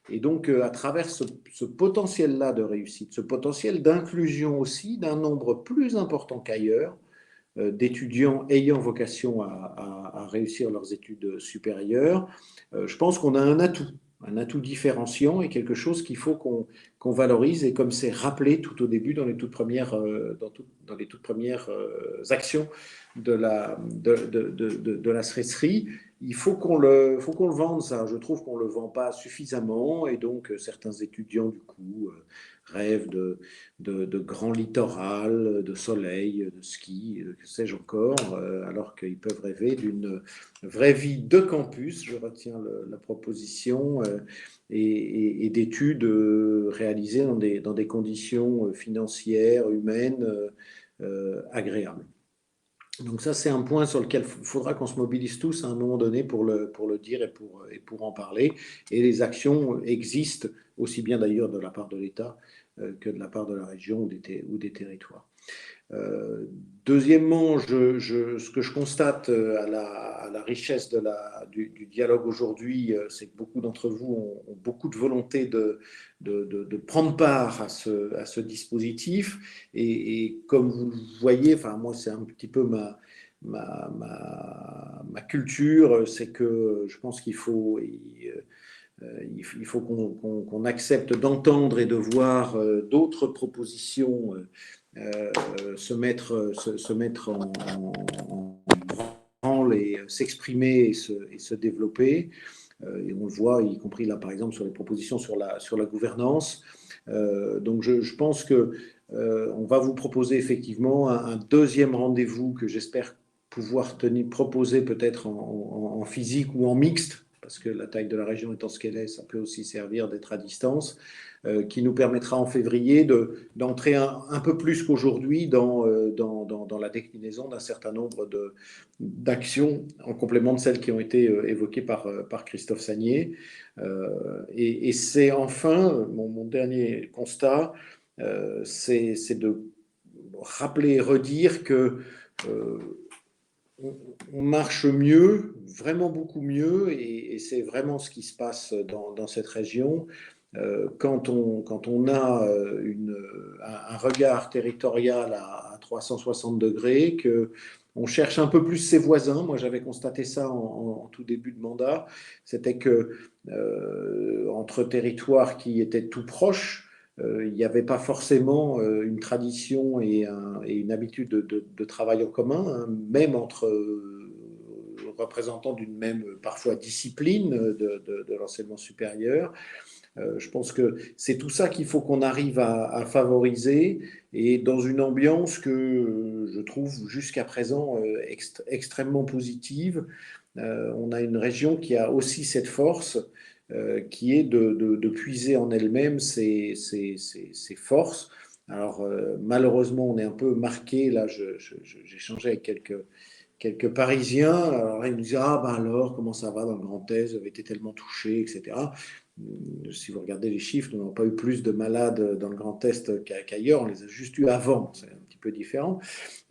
Et donc à travers ce potentiel-là de réussite, ce potentiel d'inclusion aussi d'un nombre plus important qu'ailleurs, d'étudiants ayant vocation à réussir leurs études supérieures, je pense qu'on a un atout différenciant et quelque chose qu'il faut qu'on valorise. Et comme c'est rappelé tout au début dans les toutes premières, dans les toutes premières actions de de la SRESRI, il faut qu'on le vende, ça. Je trouve qu'on ne le vend pas suffisamment et donc certains étudiants, du coup, rêvent de grands littorales, de soleil, de ski, que sais-je encore, alors qu'ils peuvent rêver d'une vraie vie de campus, je retiens la proposition, et d'études réalisées dans des conditions financières, humaines, agréables. Donc ça, c'est un point sur lequel il faudra qu'on se mobilise tous à un moment donné pour le dire et pour en parler. Et les actions existent, aussi bien d'ailleurs de la part de l'État que de la part de la région ou des territoires. Deuxièmement, ce que je constate à la richesse du dialogue aujourd'hui, c'est que beaucoup d'entre vous ont beaucoup de volonté de prendre part à ce dispositif. Et comme vous le voyez, enfin, moi, c'est un petit peu ma culture, c'est que je pense qu'il faut qu'on accepte d'entendre et de voir d'autres propositions se mettre en branle et s'exprimer et se développer. Et on le voit, y compris là, par exemple, sur les propositions sur la gouvernance. Donc, je pense que on va vous proposer effectivement un deuxième rendez-vous que j'espère pouvoir proposer peut-être en physique ou en mixte, parce que la taille de la région étant ce qu'elle est, ça peut aussi servir d'être à distance, qui nous permettra en février d'entrer un peu plus qu'aujourd'hui dans la déclinaison d'un certain nombre d'actions en complément de celles qui ont été évoquées par Christophe Sagnier. Et c'est enfin, mon dernier constat, c'est de rappeler et redire que on marche mieux, vraiment beaucoup mieux, et c'est vraiment ce qui se passe dans cette région. Quand on a un regard territorial à 360 degrés, qu'on cherche un peu plus ses voisins. Moi, j'avais constaté ça en tout début de mandat. C'était que entre territoires qui étaient tout proches, il n'y avait pas forcément une tradition et une habitude de travail en commun, hein, même entre représentants d'une même, parfois, discipline de l'enseignement supérieur. Je pense que c'est tout ça qu'il faut qu'on arrive à favoriser et dans une ambiance que je trouve jusqu'à présent extrêmement positive. On a une région qui a aussi cette force qui est de puiser en elle-même ses forces. Alors malheureusement, on est un peu marqué, là j'ai échangé avec quelques Parisiens, alors ils me disaient « Ah ben alors, comment ça va dans le Grand Est, vous avez été tellement touchés, etc. » Si vous regardez les chiffres, nous n'avons pas eu plus de malades dans le Grand Est qu'ailleurs, on les a juste eu avant, c'est un petit peu différent.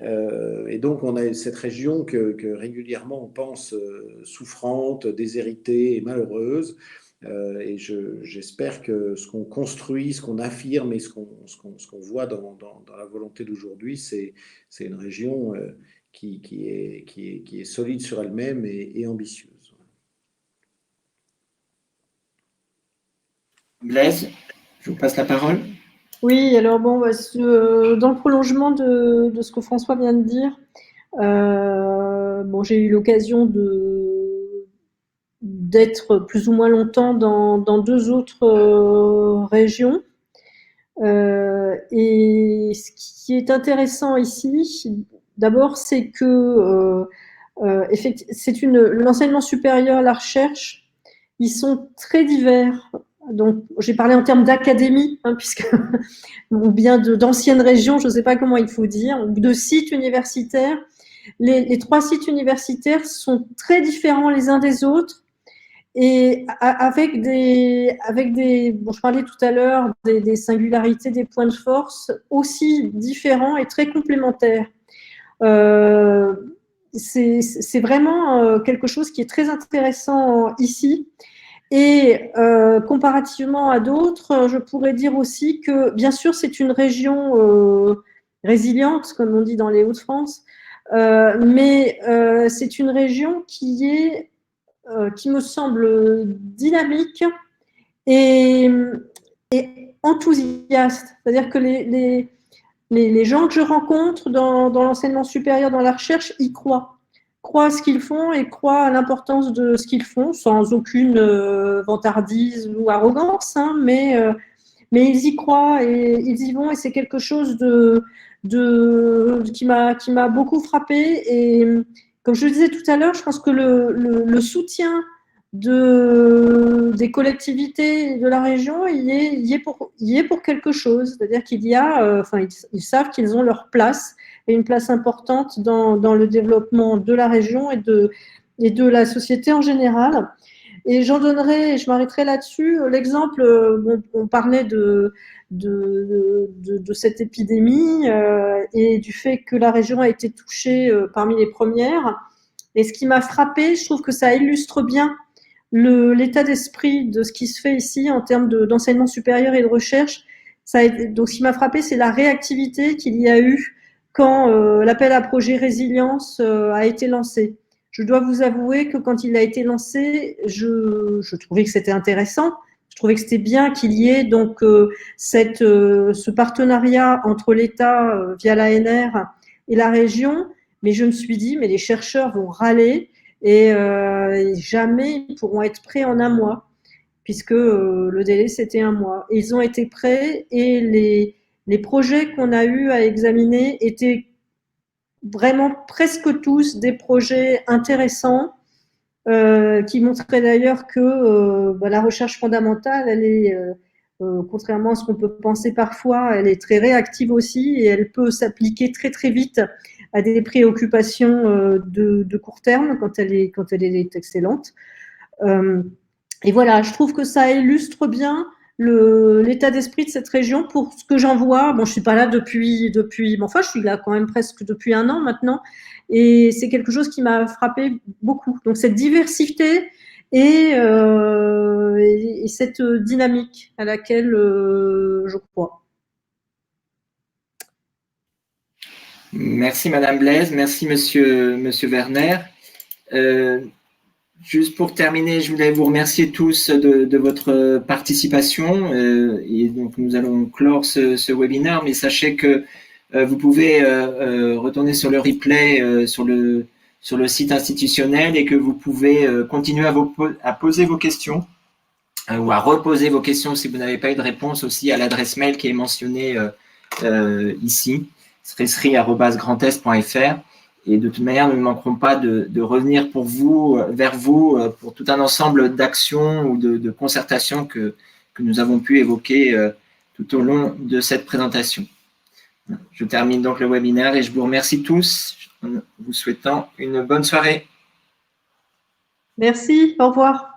Et donc on a cette région que régulièrement on pense souffrante, déshéritée et malheureuse. Et j'espère que ce qu'on construit, ce qu'on affirme et ce qu'on voit dans la volonté d'aujourd'hui, c'est une région qui est solide sur elle-même et ambitieuse. Blaise, je vous passe la parole. Oui, alors bon, dans le prolongement de ce que François vient de dire, bon, j'ai eu l'occasion d'être plus ou moins longtemps dans deux autres régions. Et ce qui est intéressant ici, d'abord, c'est que l'enseignement supérieur, la recherche, ils sont très divers. Donc, j'ai parlé en termes d'académie, hein, puisque ou bien d'anciennes régions, je ne sais pas comment il faut dire, ou de sites universitaires. Les trois sites universitaires sont très différents les uns des autres et bon, je parlais tout à l'heure des singularités, des points de force aussi différents et très complémentaires. Euh, c'est vraiment quelque chose qui est très intéressant ici. Et comparativement à d'autres, je pourrais dire aussi que, bien sûr, c'est une région résiliente, comme on dit dans les Hauts-de-France, mais c'est une région qui me semble dynamique et, et enthousiaste. C'est-à-dire que les gens que je rencontre dans l'enseignement supérieur, dans la recherche, y croient à ce qu'ils font et croient à l'importance de ce qu'ils font, sans aucune vantardise ou arrogance, hein, mais ils y croient et ils y vont, et c'est quelque chose qui m'a beaucoup frappé. Et comme je le disais tout à l'heure, je pense que le soutien des collectivités de la région y est pour quelque chose. C'est-à-dire qu'il y a, ils savent qu'ils ont leur place, et une place importante dans le développement de la région et de la société en général. Et je m'arrêterai là-dessus. L'exemple, on parlait de cette épidémie et du fait que la région a été touchée parmi les premières. Et ce qui m'a frappé, je trouve que ça illustre bien l'état d'esprit de ce qui se fait ici en termes d'enseignement supérieur et de recherche. Donc, ce qui m'a frappé, c'est la réactivité qu'il y a eu quand l'appel à projet résilience a été lancé. Je dois vous avouer que quand il a été lancé, je trouvais que c'était intéressant. Je trouvais que c'était bien qu'il y ait donc ce partenariat entre l'État via l'ANR et la région. Mais je me suis dit, mais les chercheurs vont râler et jamais ils pourront être prêts en un mois, puisque le délai c'était un mois. Et ils ont été prêts et les projets qu'on a eu à examiner étaient vraiment presque tous des projets intéressants qui montraient d'ailleurs que la recherche fondamentale, elle est, contrairement à ce qu'on peut penser parfois, elle est très réactive aussi et elle peut s'appliquer très très vite à des préoccupations de court terme quand elle est excellente. Et voilà, je trouve que ça illustre bien l'état d'esprit de cette région pour ce que j'en vois. Bon, je suis pas là depuis, mais enfin, je suis là quand même presque depuis un an maintenant, et c'est quelque chose qui m'a frappé beaucoup. Donc cette diversité et cette dynamique à laquelle je crois. Merci Madame Blaise, merci Monsieur Werner. Juste pour terminer, je voulais vous remercier tous de votre participation et donc nous allons clore ce webinaire, mais sachez que vous pouvez retourner sur le replay sur le site institutionnel et que vous pouvez continuer à poser vos questions ou à reposer vos questions si vous n'avez pas eu de réponse aussi à l'adresse mail qui est mentionnée ici, sresri@grandest.fr. Et de toute manière, nous ne manquerons pas de revenir vers vous pour tout un ensemble d'actions ou de concertations que nous avons pu évoquer tout au long de cette présentation. Je termine donc le webinaire et je vous remercie tous en vous souhaitant une bonne soirée. Merci, au revoir.